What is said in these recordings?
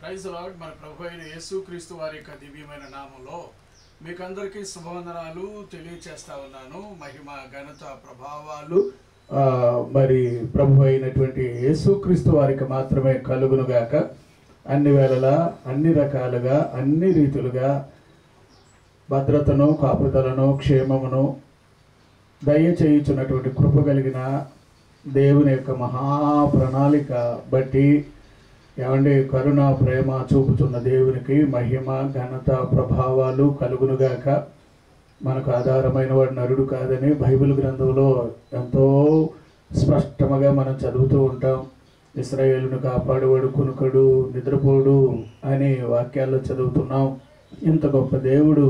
Praise lord. మన ప్రభు అయిన యేసుక్రీస్తు వారి యొక్క దివ్యమైన నామంలో మీకందరికీ శుభవందనాలు తెలియచేస్తా ఉన్నాను. మహిమ ఘనత ప్రభావాలు మరి ప్రభు అయినటువంటి యేసుక్రీస్తు వారికి మాత్రమే కలుగునుగాక. అన్ని వేళలా అన్ని రకాలుగా అన్ని రీతులుగా భద్రతను, కాపుదలను, క్షేమమును దయచేయుచున్నటువంటి కృప కలిగిన దేవుని యొక్క మహాప్రణాళిక బట్టి ఏమండి కరుణ ప్రేమ చూపుతున్న దేవునికి మహిమ ఘనత ప్రభావాలు కలుగునుగాక. మనకు ఆధారమైన వాడు నరుడు కాదని బైబిల్ గ్రంథంలో ఎంతో స్పష్టంగా మనం చదువుతూ ఉంటాం. ఇశ్రాయేలును కాపాడువాడు కునుకడు నిద్రపోడు అనే వాక్యాల్లో చదువుతున్నాం. ఇంత గొప్ప దేవుడు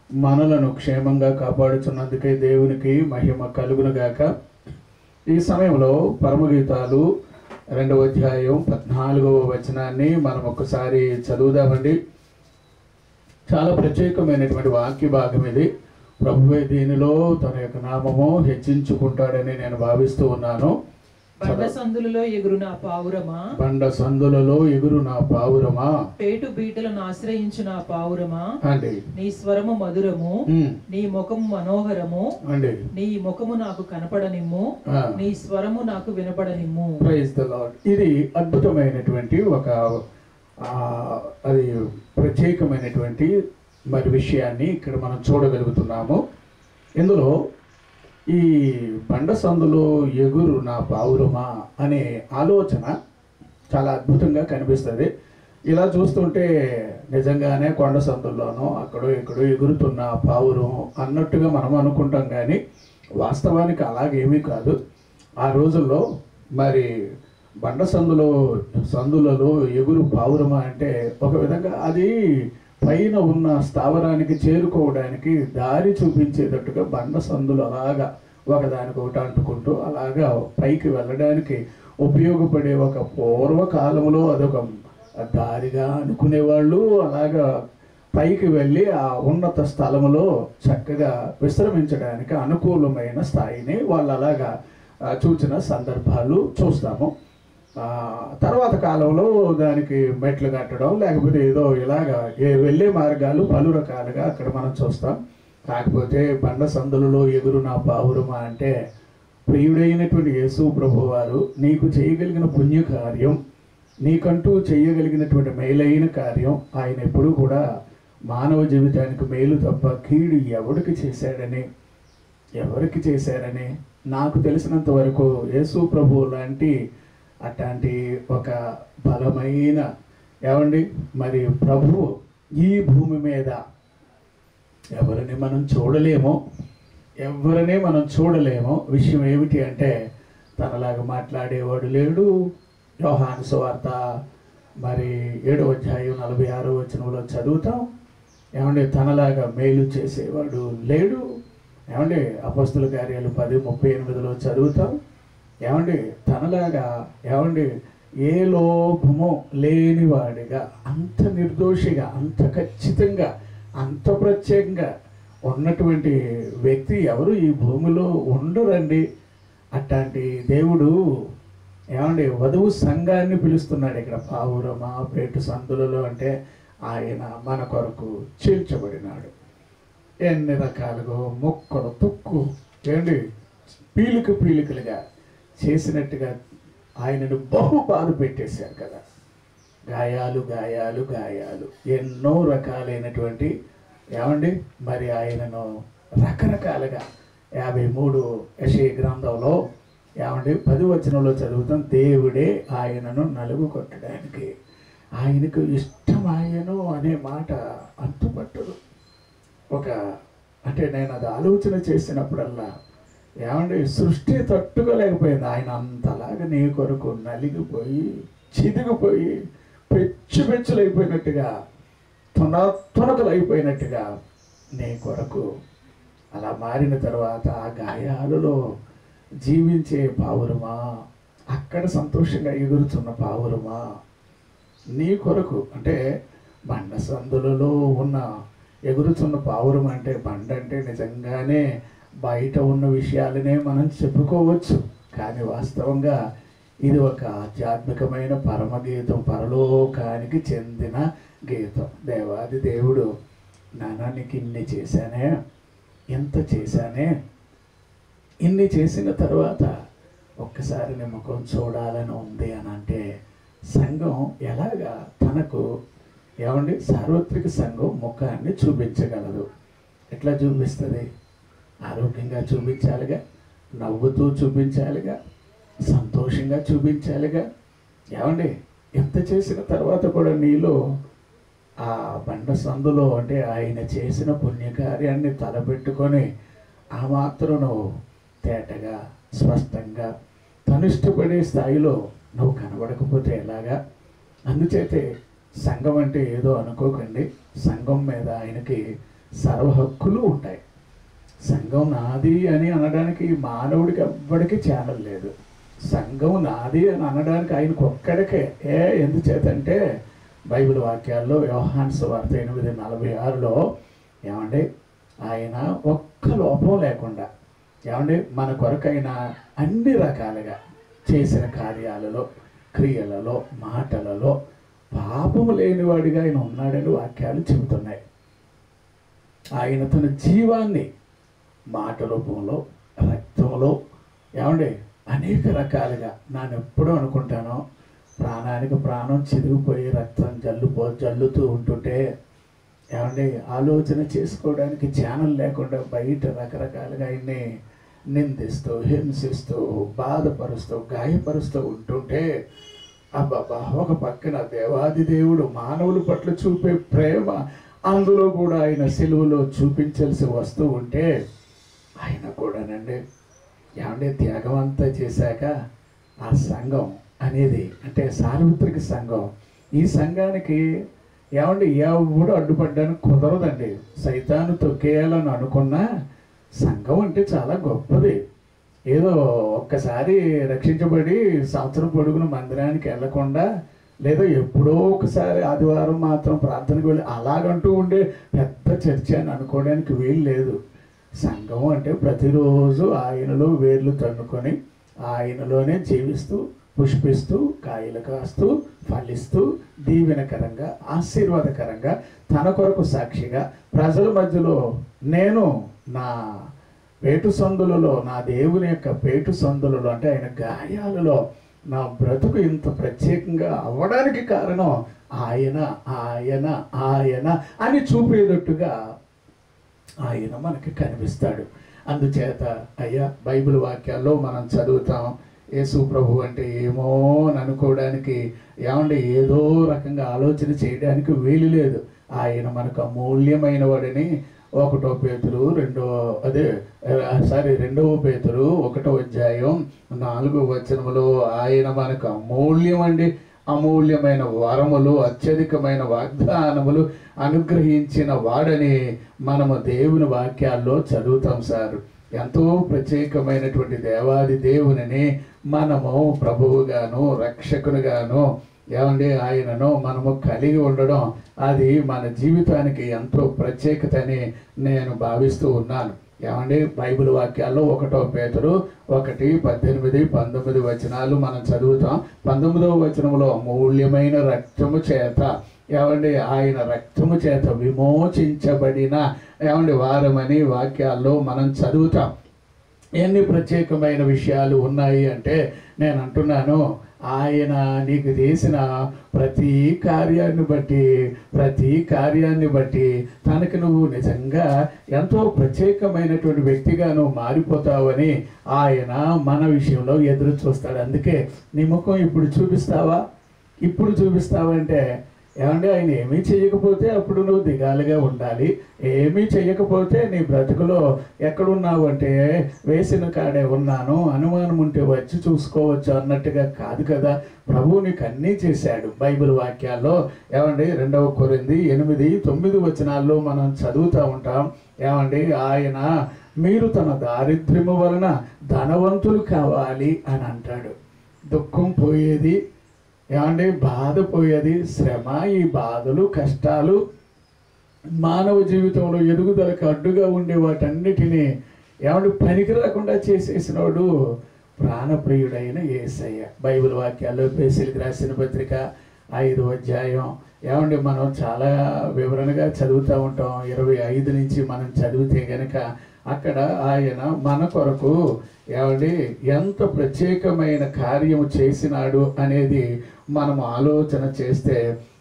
మనలను క్షేమంగా కాపాడుతున్నందుకే దేవునికి మహిమ కలుగునుగాక. ఈ సమయంలో పరమగీతాలు 2వ అధ్యాయం 14వ వచనాన్ని మనం ఒకసారి చదువుదామండి. చాలా ప్రత్యేకమైనటువంటి వాక్య భాగం ఇది. ప్రభువే దీనిలో తన యొక్క నామము హెచ్చించుకుంటాడని నేను భావిస్తూ ఉన్నాను. బండ సందులలో ఎగురు నా పావురమా, బండ సందులలో ఎగురు నా పావురమా, పేటు బీటలను ఆశ్రయించు నా పావురమా అండి. నీ స్వరము మధురము, నీ ముఖము మనోహరము అండి. నీ ముఖము నాకు కనపడనిమ్ము, నీ స్వరము నాకు వినపడనిమ్ము. Praise the lord. ఇది అద్భుతమైనటువంటి ఒక అది ప్రత్యేకమైనటువంటి మరి విషయాన్ని ఇక్కడ మనం చూడగలుగుతున్నాము. ఇందులో ఈ బండ సందులో ఎగురు నా పావురమా అనే ఆలోచన చాలా అద్భుతంగా కనిపిస్తుంది. ఇలా చూస్తుంటే నిజంగానే కొండ సందుల్లోనో అక్కడో ఇక్కడో ఎగురుతున్న పావురం అన్నట్టుగా మనం అనుకుంటాం, కానీ వాస్తవానికి అలాగేమీ కాదు. ఆ రోజుల్లో మరి బండ సందులలో ఎగురు పావురమా అంటే ఒక విధంగా అది పైన ఉన్న స్థావరానికి చేరుకోవడానికి దారి చూపించేటట్టుగా బండ సందులు అలాగా ఒకదానికొకటి అంటుకుంటూ అలాగా పైకి వెళ్ళడానికి ఉపయోగపడే ఒక పూర్వకాలంలో అదొక దారిగా అనుకునేవాళ్ళు. అలాగా పైకి వెళ్ళి ఆ ఉన్నత స్థలములో చక్కగా విశ్రమించడానికి అనుకూలమైన స్థాయిని వాళ్ళు అలాగా చూసిన సందర్భాలు చూస్తాము. తర్వాత కాలంలో దానికి మెట్లు కట్టడం లేకపోతే ఏదో ఇలాగా వెళ్ళే మార్గాలు పలు రకాలుగా అక్కడ మనం చూస్తాం. కాకపోతే బండ సందులలో ఎగురు నా పావురమా అంటే ప్రియుడైనటువంటి యేసు ప్రభువారు నీకు చేయగలిగిన పుణ్యకార్యం, నీకంటూ చేయగలిగినటువంటి మేలైన కార్యం ఆయన ఎప్పుడూ కూడా మానవ జీవితానికి మేలు తప్ప కీడు ఎవరికి చేశారని నాకు తెలిసినంత వరకు యేసు ప్రభు లాంటి అట్లాంటి ఒక బలమైన మరి ప్రభువు ఈ భూమి మీద ఎవరిని మనం చూడలేమో. విషయం ఏమిటి అంటే తనలాగా మాట్లాడేవాడు లేడు. యోహాను సువార్త మరి 7వ అధ్యాయం 46వ వచనంలో చదువుతాం. తనలాగా మేలు చేసేవాడు లేడు. అపొస్తలుల కార్యాలు 10:38లో చదువుతాం. తనలాగా ఏ లోపము లేనివాడిగా, అంత నిర్దోషిగా, అంత ఖచ్చితంగా, అంత ప్రత్యేకంగా ఉన్నటువంటి వ్యక్తి ఎవరు ఈ భూమిలో ఉండరండి. అట్లాంటి దేవుడు వధువు సంఘాన్ని పిలుస్తున్నాడు ఇక్కడ. పావురమా పేటు సందులలో అంటే ఆయన మన కొరకు చీల్చబడినాడు. ఎన్ని రకాలుగా మొక్కలు తుక్కు పీలికలుగా చేసినట్టుగా ఆయనను బహు బాధ పెట్టేశారు కదా. గాయాలు గాయాలు గాయాలు ఎన్నో రకాలైనటువంటి మరి ఆయనను రకరకాలుగా 53 యెషయా గ్రంథంలో 10వ వచనంలో చదువుతాం. దేవుడే ఆయనను నలుగు కొట్టడానికి ఆయనకు ఇష్టమాయను అనే మాట అంతుపట్టదు. నేను అది ఆలోచన చేసినప్పుడల్లా సృష్టి తట్టుకోలేకపోయింది. ఆయన అంతలాగా నీ కొరకు నలిగిపోయి చిదిగిపోయి పెచ్చులైపోయినట్టుగా తునకలైపోయినట్టుగా నీ కొరకు అలా మారిన తర్వాత ఆ గాయాలలో జీవించే పావురమా, అక్కడ సంతోషంగా ఎగురుతున్న పావురమా, నీ కొరకు బండ సందులలో ఉన్న ఎగురుతున్న పావురం అంటే బండ అంటే నిజంగానే బయట ఉన్న విషయాలనే మనం చెప్పుకోవచ్చు. కానీ వాస్తవంగా ఇది ఒక ఆధ్యాత్మికమైన పరమగీతం, పరలోకానికి చెందిన గీతం. దేవాది దేవుడు, నాన్న నీకు ఇన్ని చేశానే, ఎంత చేశానే, ఇన్ని చేసిన తర్వాత ఒక్కసారి నీ ముఖం చూడాలని ఉంది అని అంటే సంఘం ఎలాగా తనకు సార్వత్రిక సంఘం ముఖాన్ని చూపించగలదు? ఎట్లా చూపిస్తుంది? ఆరోగ్యంగా చూపించాలిగా, నవ్వుతూ చూపించాలిగా, సంతోషంగా చూపించాలిగా. ఎంత చేసిన తర్వాత కూడా నీలో ఆ బండ సందులో ఆయన చేసిన పుణ్యకార్యాన్ని తలపెట్టుకొని ఆ మాత్రం నువ్వు తేటగా, స్పష్టంగా, తను ఇష్టపడే స్థాయిలో నువ్వు కనబడకపోతే ఎలాగా? అందుచేతే సంఘం అంటే ఏదో అనుకోకండి, సంఘం మీద ఆయనకి సర్వ హక్కులు ఉంటాయి. సంఘం నాది అని అనడానికి మానవుడికి ఎవ్వడికి ఛానల్ లేదు. సంఘం నాది అని అనడానికి ఆయనకు ఒక్కడికే. ఎందుచేతంటే బైబిల్ వాక్యాల్లో యోహాను సువార్త 8:46లో ఆయన ఒక్క లోపం లేకుండా మన కొరకైన అన్ని రకాలుగా చేసిన కార్యాలలో, క్రియలలో, మాటలలో పాపము లేనివాడిగా ఆయన ఉన్నాడని వాక్యాలు చెబుతున్నాయి. ఆయన తన జీవాన్ని మాట రూపంలో, రక్తంలో అనేక రకాలుగా, నేను ఎప్పుడూ అనుకుంటాను, ప్రాణానికి ప్రాణం చిరిగిపోయి రక్తం జల్లుతూ ఉంటుంటే ఆలోచన చేసుకోవడానికి ఛానల్ లేకుండా బయట రకరకాలుగా ఆయన్ని నిందిస్తూ, హింసిస్తూ, బాధపరుస్తూ, గాయపరుస్తూ ఉంటుంటే అబ్బాబా, ఒక పక్కన దేవాది దేవుడు మానవుల పట్ల చూపే ప్రేమ, అందులో కూడా ఆయన సిలువలో చూపించాల్సి వస్తూ ఉంటే ఆయన కూడానండి త్యాగం అంతా చేశాక ఆ సంఘం అనేది సార్వత్రిక సంఘం, ఈ సంఘానికి ఎవడు అడ్డుపడ్డానికి కుదరదండి. సైతాను తొక్కేయాలని అనుకున్నా సంఘం చాలా గొప్పది. ఏదో ఒక్కసారి రక్షించబడి సంవత్సరం పొడుగున మందిరానికి వెళ్లకుండా, లేదా ఎప్పుడో ఒకసారి ఆదివారం మాత్రం ప్రార్థనకు వెళ్ళి అలాగంటూ ఉండే పెద్ద చర్చ అని అనుకోవడానికి వీలు లేదు. సంఘం ప్రతిరోజు ఆయనలో వేర్లు తన్నుకొని ఆయనలోనే జీవిస్తూ, పుష్పిస్తూ, కాయలు కాస్తూ, ఫలిస్తూ, దీవెనకరంగా, ఆశీర్వాదకరంగా, తన కొరకు సాక్షిగా ప్రజల మధ్యలో నేను నా పేటు సందులలో, నా దేవుని యొక్క పేటు సందులలో ఆయన గాయాలలో నా బ్రతుకు ఇంత ప్రత్యేకంగా అవ్వడానికి కారణం ఆయన ఆయన ఆయన అని చూపేటట్టుగా ఆయన మనకి కనిపిస్తాడు. అందుచేత అయ్యా, బైబిల్ వాక్యాల్లో మనం చదువుతాం, యేసు ప్రభు అంటే ఏమో అని అనుకోవడానికి, ఏదో రకంగా ఆలోచన చేయడానికి వీలు లేదు. ఆయన మనకు అమూల్యమైన వాడని 1 పేతురు 2 పేతురు 1:4 ఆయన మనకు అమూల్యమైన వరములు, అత్యధికమైన వాగ్దానములు అనుగ్రహించిన వాడని మనము దేవుని వాక్యాల్లో చదువుతాం సార్. ఎంతో ప్రత్యేకమైనటువంటి దేవాది దేవుని మనము ప్రభువుగాను, రక్షకునిగాను ఆయనను మనము కలిగి ఉండడం, అది మన జీవితానికి ఎంతో ప్రత్యేకత అని నేను భావిస్తూ ఉన్నాను. బైబిల్ వాక్యాల్లో 1 పేతురు 1:18-19 మనం చదువుతాం. 19వ వచనంలో అమూల్యమైన రక్తము చేత ఆయన రక్తము చేత విమోచించబడిన వారమని వాక్యాల్లో మనం చదువుతాం. ఎన్ని ప్రత్యేకమైన విషయాలు ఉన్నాయి అంటే, నేను అంటున్నాను, ఆయన నీకు చేసిన ప్రతి కార్యాన్ని బట్టి తనకు నువ్వు నిజంగా ఎంతో ప్రత్యేకమైనటువంటి వ్యక్తిగా నువ్వు మారిపోతావని ఆయన మన విషయంలో ఎదురు చూస్తాడు. అందుకే నీ ముఖం ఇప్పుడు చూపిస్తావంటే ఆయన ఏమీ చేయకపోతే అప్పుడు నువ్వు దిగాలుగా ఉండాలి. ఏమీ చేయకపోతే నీ బ్రతుకులో ఎక్కడున్నావు అంటే వేసిన కాడే ఉన్నాను, అనుమానం ఉంటే వచ్చి చూసుకోవచ్చు అన్నట్టుగా కాదు కదా. ప్రభువు నీకు అన్నీ చేశాడు. బైబిల్ వాక్యాల్లో 2 కొరింథీ 8-9 మనం చదువుతూ ఉంటాం. ఆయన మీరు తన దారిద్ర్యము వలన ధనవంతులు కావాలి అని అంటాడు. దుఃఖం పోయేది, బాధ పోయేది, శ్రమ, ఈ బాధలు, కష్టాలు, మానవ జీవితంలో ఎదుగుదలకు అడ్డుగా ఉండే వాటన్నిటినీ పనికి రాకుండా చేసేసినవాడు ప్రాణప్రియుడైన యేసయ్య. బైబిల్ వాక్యాల్లో ఎఫెసీయులకు రాసిన పత్రిక 5వ అధ్యాయం ఏమండి మనం చాలా వివరణగా చదువుతూ ఉంటాం. 25 నుంచి మనం చదివితే కనుక అక్కడ ఆయన మన కొరకు ఏమండి ఎంత ప్రత్యేకమైన కార్యము చేసినాడు అనేది మనం ఆలోచన చేస్తే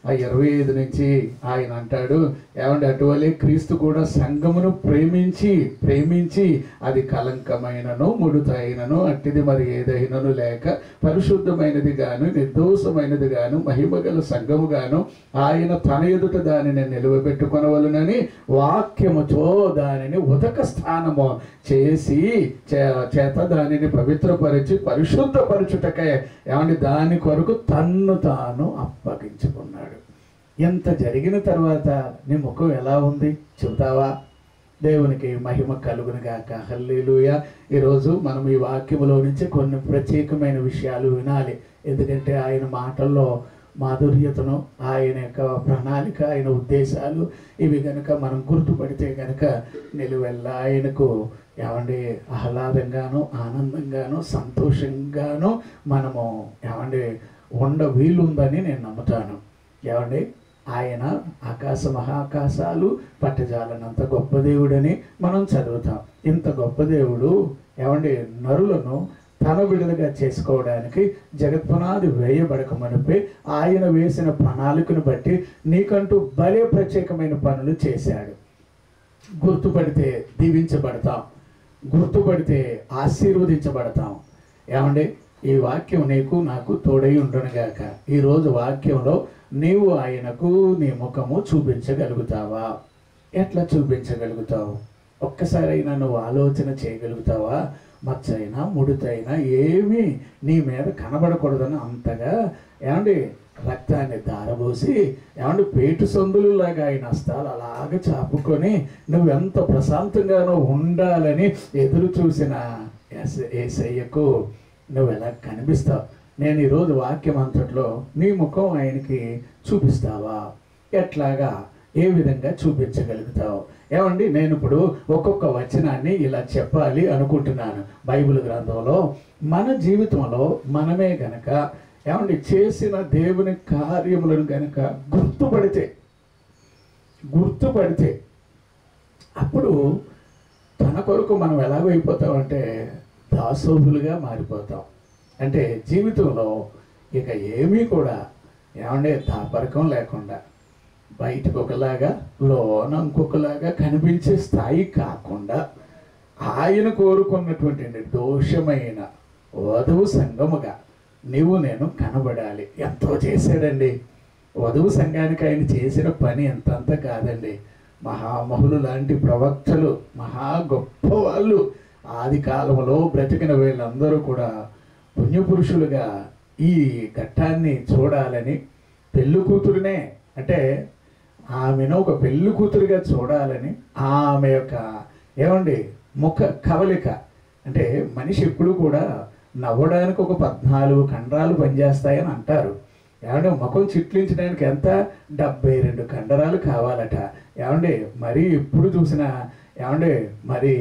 ఆ 25 నుంచి ఆయన అంటాడు ఏమంటే అటువలే క్రీస్తు కూడా సంఘమును ప్రేమించి అది కలంకమైనను ముడుతైనను అట్టిది మరి ఏదైనను లేక పరిశుద్ధమైనది గాను నిర్దోషమైనది గాను మహిమగల సంఘము గాను ఆయన తన ఎదుట దానిని నిలువబెట్టుకొనవలెనని వాక్యముతో దానిని ఉదక స్థానము చేసి చేత దానిని పవిత్రపరిచి పరిశుద్ధపరచుటకై ఏమంటే దాని కొరకు తన్ను తాను అప్పగించుకున్నాడు. ఎంత జరిగిన తర్వాత నీ ముఖం ఎలా ఉంది చెబుతావా? దేవునికి మహిమ కలుగును గాక. హల్లెలూయా. ఈరోజు మనం ఈ వాక్యములో నుంచి కొన్ని ప్రత్యేకమైన విషయాలు వినాలి. ఎందుకంటే ఆయన మాటల్లో మాధుర్యతను, ఆయన యొక్క ప్రణాళిక, ఆయన ఉద్దేశాలు ఇవి కనుక మనం గుర్తుపడితే కనుక నిలువెల్లా ఆయనకు ఏమండి ఆహ్లాదంగాను ఆనందంగాను సంతోషంగాను మనము ఏమండి ఉండ వీలుందని నేను నమ్ముతాను. ఏమండి ఆయన ఆకాశ మహాకాశాలు పట్టజాలనంత గొప్ప దేవుడని మనం చదువుతాం. ఇంత గొప్ప దేవుడు ఏమండి నరులను తన విడుదలగా చేసుకోవడానికి జగత్పునాది వేయబడక మునిపే ఆయన వేసిన ప్రణాళికను బట్టి నీకంటూ భలే ప్రత్యేకమైన పనులు చేశాడు. గుర్తుపడితే దీవించబడతాం, గుర్తుపడితే ఆశీర్వదించబడతాం. ఏమండి ఈ వాక్యం నీకు నాకు తోడై ఉండునుగాక. ఈరోజు వాక్యంలో నీవు ఆయనకు నీ ముఖము చూపించగలుగుతావా? ఎట్లా చూపించగలుగుతావు? ఒక్కసారైనా నువ్వు ఆలోచన చేయగలుగుతావా? మచ్చైనా ముడితైనా ఏమీ నీ మీద కనబడకూడదని అంతగా ఏమండి రక్తాన్ని దారబోసి ఏమంటే పేటు సందులులాగా ఆయన హస్తాలు అలాగ చాపుకొని నువ్వెంత ప్రశాంతంగానో ఉండాలని ఎదురు చూసిన యేసయ్యకు నువ్వు ఎలా కనిపిస్తావు? నేను ఈరోజు వాక్యం అంతట్లో నీ ముఖం ఆయనకి చూపిస్తావా? ఎట్లాగా ఏ విధంగా చూపించగలుగుతావు? ఏమండి నేను ఇప్పుడు ఒక్కొక్క వచనాన్ని ఇలా చెప్పాలి అనుకుంటున్నాను. బైబిల్ గ్రంథంలో మన జీవితంలో మనమే గనక ఏమండి చేసిన దేవుని కార్యములను గనక గుర్తుపడితే అప్పుడు తన కొరకు మనం ఎలాగైపోతామంటే దాసోహులుగా మారిపోతాం. అంటే జీవితంలో ఇక ఏమీ కూడా ఏమంటే దాపరకం లేకుండా బయటకు ఒకలాగా లోన ఇంకొకలాగా కనిపించే స్థాయి కాకుండా ఆయన కోరుకున్నటువంటి నిర్దోషమైన వధువు సంఘముగా నీవు నేను కనబడాలి. ఎంతో చేశాడండి. వధువు సంఘానికి ఆయన చేసిన పని ఎంతంత కాదండి. మహామహులు లాంటి ప్రవక్తలు, మహా గొప్ప వాళ్ళు, ఆది కాలంలో బ్రతికిన వీళ్ళందరూ కూడా పుణ్యపురుషులుగా ఈ ఘట్టాన్ని చూడాలని పెళ్ళి కూతురునే అంటే ఆమెను ఒక పెళ్ళి కూతురుగా చూడాలని ఆమె యొక్క ఏమండి ముఖ కవలిక అంటే మనిషి ఎప్పుడు కూడా నవ్వడానికి ఒక 14 కండరాలు పనిచేస్తాయని అంటారు. ఏమంటే ముఖం చిట్లించడానికి ఎంత 72 కండరాలు కావాలట. ఏమండి మరి ఎప్పుడు చూసినా ఏమండి మరి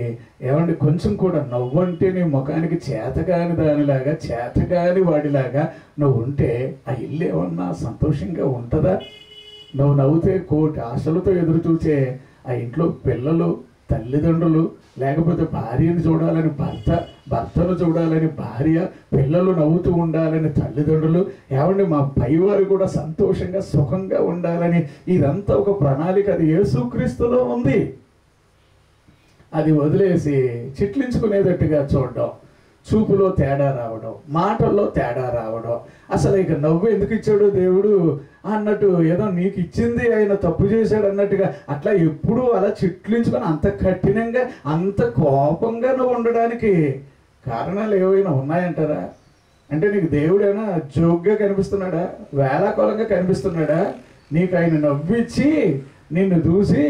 ఏమండి కొంచెం కూడా నవ్వంటే నీ ముఖానికి చేతగాని దానిలాగా చేతగాని వాడిలాగా నువ్వు ఉంటే ఆ ఇల్లు ఏమన్నా సంతోషంగా ఉంటుందా? నువ్వు నవ్వుతే కోటి ఆశలతో ఎదురు చూసే ఆ ఇంట్లో పిల్లలు, తల్లిదండ్రులు, లేకపోతే భార్యను చూడాలని భర్తను చూడాలని భార్య, పిల్లలు నవ్వుతూ ఉండాలని తల్లిదండ్రులు, ఏమండి మా పైవారు కూడా సంతోషంగా సుఖంగా ఉండాలని ఇదంతా ఒక ప్రణాళిక. అది యేసుక్రీస్తులో ఉంది. అది వదిలేసి చిట్లించుకునేటట్టుగా చూడడం, చూపులో తేడా రావడం, మాటల్లో తేడా రావడం, అసలు ఇక నవ్వు ఎందుకు ఇచ్చాడు దేవుడు అన్నట్టు, ఏదో నీకు ఇచ్చింది ఆయన తప్పు చేశాడు అన్నట్టుగా అట్లా ఎప్పుడూ అలా చిట్లించుకొని అంత కఠినంగా అంత కోపంగా నువ్వు ఉండడానికి కారణాలు ఏవైనా ఉన్నాయంటారా? అంటే నీకు దేవుడైనా జోగ్గా కనిపిస్తున్నాడా? వేలాకోలంగా కనిపిస్తున్నాడా? నీకు ఆయన నవ్విచ్చి నిన్ను చూసి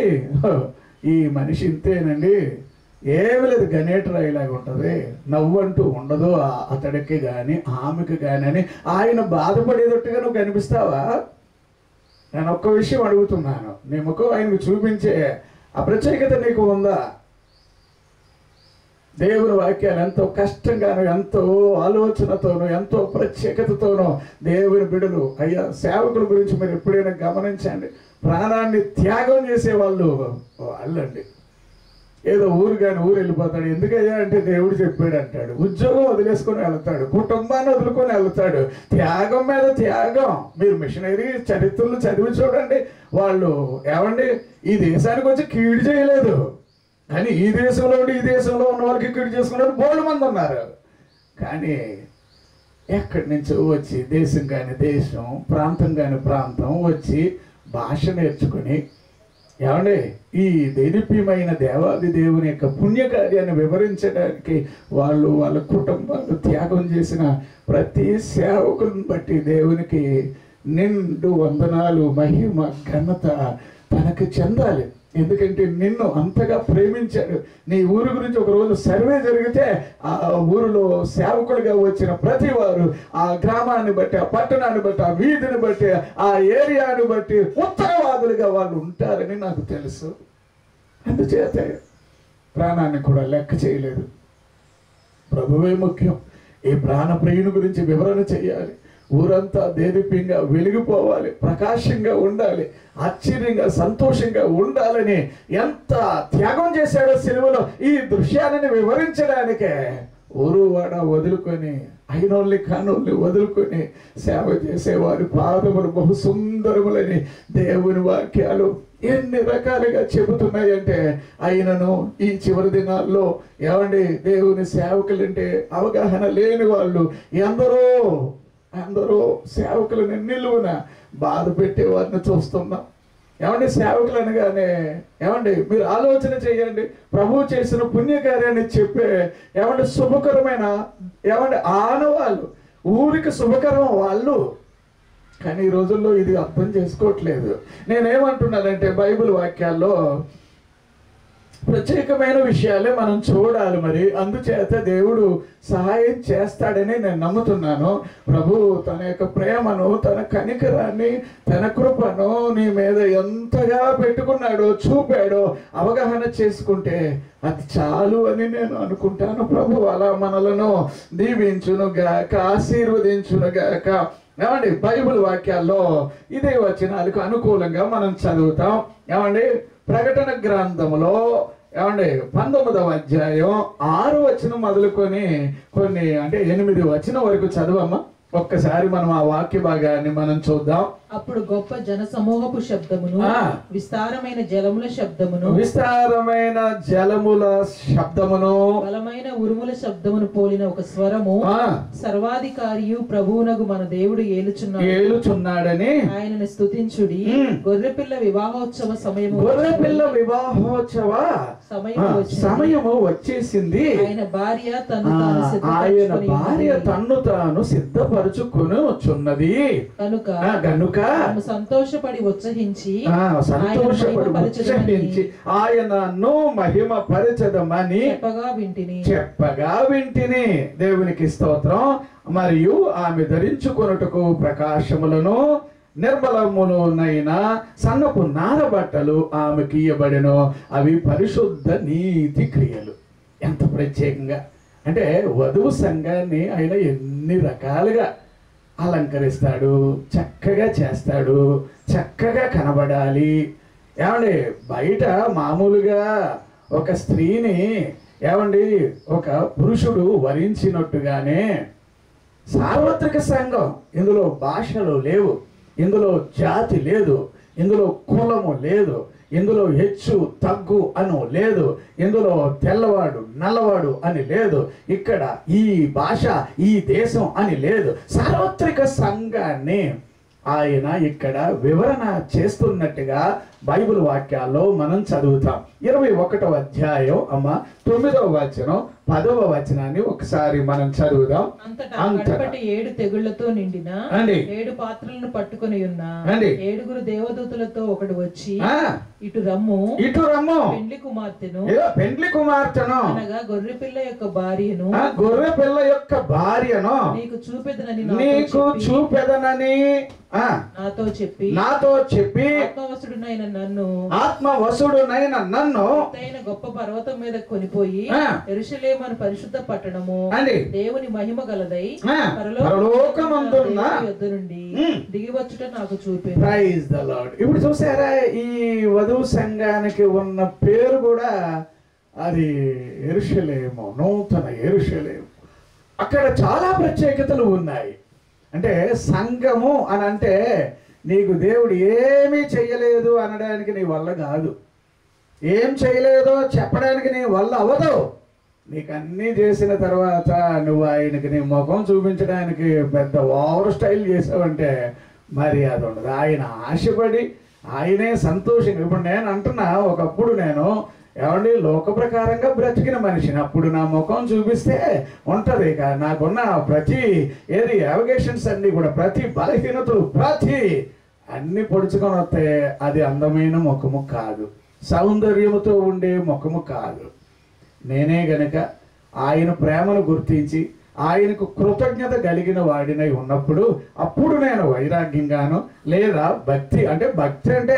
ఈ మనిషి ఇంతేనండి, ఏమి లేదు గనేటరాయిలాగా ఉంటుంది, నవ్వు అంటూ ఉండదు అతడికి కానీ ఆమెకి కానీ అని ఆయన బాధపడేటట్టుగా నువ్వు కనిపిస్తావా? నేను ఒక్క విషయం అడుగుతున్నాను, నీ ముఖం ఆయనకు చూపించే ఆ ప్రత్యేకత నీకు ఉందా? దేవుని వాక్యాలు ఎంతో కష్టంగాను, ఎంతో ఆలోచనతోనూ, ఎంతో ప్రత్యేకతతోనూ దేవుని బిడ్డలు అయ్యా సేవకుల గురించి మీరు ఎప్పుడైనా గమనించండి. ప్రాణాన్ని త్యాగం చేసే వాళ్ళండి. ఏదో ఊరు కానీ ఊరు వెళ్ళిపోతాడు. ఎందుకయ్యా అంటే దేవుడు చెప్పాడు అంటాడు. ఉద్యోగం వదిలేసుకొని వెళ్తాడు, కుటుంబాన్ని వదులుకొని వెళ్తాడు. త్యాగం మీద త్యాగం. మీరు మిషనరీ చరిత్రలు చదివి చూడండి. వాళ్ళు ఏమండి ఈ దేశానికి వచ్చి కీడు చేయలేదు, కానీ ఈ దేశంలో ఉన్న వాళ్ళకి కీడు చేసుకున్నారు బోల్డ్ మంది ఉన్నారు. కానీ ఎక్కడి నుంచో వచ్చి దేశం కానీ దేశం, ప్రాంతం కానీ ప్రాంతం వచ్చి భాష నేర్చుకుని ఏమండి ఈ దైవీయమైన దేవాది దేవుని యొక్క పుణ్యకార్యాన్ని వివరించడానికి వాళ్ళ కుటుంబాలు త్యాగం చేసిన ప్రతి సేవకులను బట్టి దేవునికి నిండు వందనాలు, మహిమ, ఘనత తనకు చెందాలి. ఎందుకంటే నిన్ను అంతగా ప్రేమించాడు. నీ ఊరు గురించి ఒక రోజు సర్వే జరిగితే ఆ ఊరిలో సేవకులుగా వచ్చిన ప్రతి వారు ఆ గ్రామాన్ని బట్టి, ఆ పట్టణాన్ని బట్టి, ఆ వీధిని బట్టి, ఆ ఏరియాని బట్టి ఉత్తరవాదులుగా వాళ్ళు ఉంటారని నాకు తెలుసు. అందుచేత ప్రాణాన్ని కూడా లెక్క చేయలేదు. ప్రభువే ముఖ్యం. ఈ ప్రాణ ప్రియుని గురించి వివరణ చేయాలి. ఊరంతా దేదీప్యంగా వెలిగిపోవాలి, ప్రకాశంగా ఉండాలి, ఆశ్చర్యంగా సంతోషంగా ఉండాలని ఎంత త్యాగం చేశాడో సిలువలో ఈ దృశ్యాలను వివరించడానికే ఊరు వాడ వదులుకొని, అయినోళ్ళని కానోళ్ళని వదులుకొని సేవ చేసేవారి పాదములు బహు సుందరములని దేవుని వాక్యాలు ఎన్ని రకాలుగా చెబుతున్నాయంటే, అయినను ఈ చివరి దినాల్లో ఏమండి దేవుని సేవకులంటే అవగాహన లేని వాళ్ళు అందరూ సేవకులను నిలువున బాధ పెట్టే వారిని చూస్తున్నాం. ఏమండి సేవకులు అనగానే ఏమండి మీరు ఆలోచన చేయండి. ప్రభువు చేసిన పుణ్యకార్యాన్ని చెప్పే ఏమండి శుభకరమైన ఏమండి ఆనవాళ్ళు, ఊరికి శుభకరం వాళ్ళు. కానీ ఈ రోజుల్లో ఇది అర్థం చేసుకోవట్లేదు. నేనేమంటున్నానంటే బైబిల్ వాక్యాల్లో ప్రత్యేకమైన విషయాలే మనం చూడాలి. మరి అందుచేత దేవుడు సహాయం చేస్తాడని నేను నమ్ముతున్నాను. ప్రభు తన యొక్క ప్రేమను, తన కనికరాన్ని, తన కృపను నీ మీద ఎంతగా పెట్టుకున్నాడో, చూపాడో అవగాహన చేసుకుంటే అది చాలు అని నేను అనుకుంటాను. ప్రభు అలా మనలను దీవించునుగాక, ఆశీర్వదించునుగాక. ఏమండి బైబిల్ వాక్యాల్లో ఇదే వచనాలకు అనుకూలంగా మనం చదువుతాం. ఏమండి ప్రకటన గ్రంథములో ఏమండి 19వ అధ్యాయం 6వ వచనం మొదలుకొని కొన్ని అంటే 8 వచనం వరకు చదవమ్మా. ఒక్కసారి మనం ఆ వాక్య భాగాన్ని మనం చూద్దాం. అప్పుడు గొప్ప జన సమూహపు శబ్దమును, విస్తారమైన జలముల శబ్దమును, బలమైన ఉరుముల శబ్దమును పోలిన ఒక స్వరము సర్వాధికారియు ప్రభువునగు మన దేవుడు ఏలుచున్నాడని ఆయనను స్తుతించుడి. గొర్రెపిల్ల వివాహోత్సవ సమయము వచ్చేసింది. ఆయన భార్య తన్ను తాను సిద్ధపరచుకుని వచ్చున్నది. కనుక సంతోషపడి ఉత్సహించి ఆయనను మహిమ పరచదమని చెప్పగా వింటిని. దేవునికి స్తోత్రం. మరియు ఆమె ధరించుకొనుటకు ప్రకాశములను నిర్మలమునైన సన్నపు నారబట్టలు ఆమెకి ఇయ్యబడెను. అవి పరిశుద్ధ నీతి క్రియలు. ఎంత ప్రత్యేకంగా అంటే వధువు సంఘాన్ని ఆయన ఎన్ని రకాలుగా అలంకరిస్తాడు, చక్కగా చేస్తాడు, చక్కగా కనబడాలి. ఏమండి బయట మామూలుగా ఒక స్త్రీని ఏమండి ఒక పురుషుడు వరించినట్టుగానే సార్వత్రిక సంఘం, ఇందులో భాషలు లేవు, ఇందులో జాతి లేదు, ఇందులో కులము లేదు, ఇందులో హెచ్చు తగ్గు అను లేదు, ఇందులో తెల్లవాడు నల్లవాడు అని లేదు, ఇక్కడ ఈ భాష ఈ దేశం అని లేదు. సార్వత్రిక సంఘాన్ని ఆయన ఇక్కడ వివరణ చేస్తున్నట్టుగా బైబిల్ వాక్యాల్లో మనం చదువుతాం. 21వ అధ్యాయం 9వ వచనం 10వ వచనాన్ని ఒకసారి మనం చదువుదాం. అంతటా 7 తెగుళ్లతో నిండిన 7 పాత్రలను పట్టుకొని ఉన్న 7 దేవదూతలతో ఒకడు వచ్చి ఇటు రమ్ము పెండ్లి కుమార్తెను అనగా గొర్రెపిల్ల యొక్క భార్యను నీకు చూపెదనని నాతో చెప్పి ఆత్మవశుడునైన నన్ను గొప్ప పర్వతం మీద కొనిపోయి యెరూషలేము పరిశుద్ధ పట్టణము దేవుని మహిమ గలదై పరలోకమందున్న యొద్ద నుండి దిగి వచ్చుట నాకు చూపి. Praise the lord. ఇప్పుడు చూసారా, ఈ వధువు సంఘానికి ఉన్న పేరు కూడా అది యెరూషలేము, నూతన యెరూషలేము. అక్కడ చాలా ప్రత్యేకతలు ఉన్నాయి. అంటే సంఘము అని అంటే నీకు దేవుడు ఏమీ చెయ్యలేదు అనడానికి నీ వల్ల కాదు, ఏం చేయలేదో చెప్పడానికి నీ వల్ల అవ్వదు. నీకు అన్నీ చేసిన తర్వాత నువ్వు ఆయనకి నీ ముఖం చూపించడానికి పెద్ద ఓవర్ స్టైల్ చేసావంటే మరి అది ఉండదు. ఆయన ఆశపడి ఆయనే సంతోషంగా, ఇప్పుడు నేను అంటున్నా, ఒకప్పుడు నేను ఏమండి లోక ప్రకారంగా బ్రతికిన మనిషిని, అప్పుడు నా ముఖం చూపిస్తే ఉంటుంది. నాకున్న ప్రతి యావిగేషన్స్ అన్నీ కూడా, ప్రతి బలహీనతలు, ప్రతి అన్నీ పొడుచుకొని వస్తే అది అందమైన ముఖము కాదు, సౌందర్యముతో ఉండే ముఖము కాదు. నేనే గనక ఆయన ప్రేమను గుర్తించి ఆయనకు కృతజ్ఞత కలిగిన వాడినై ఉన్నప్పుడు అప్పుడు నేను వైరాగ్యంగాను లేదా భక్తి అంటే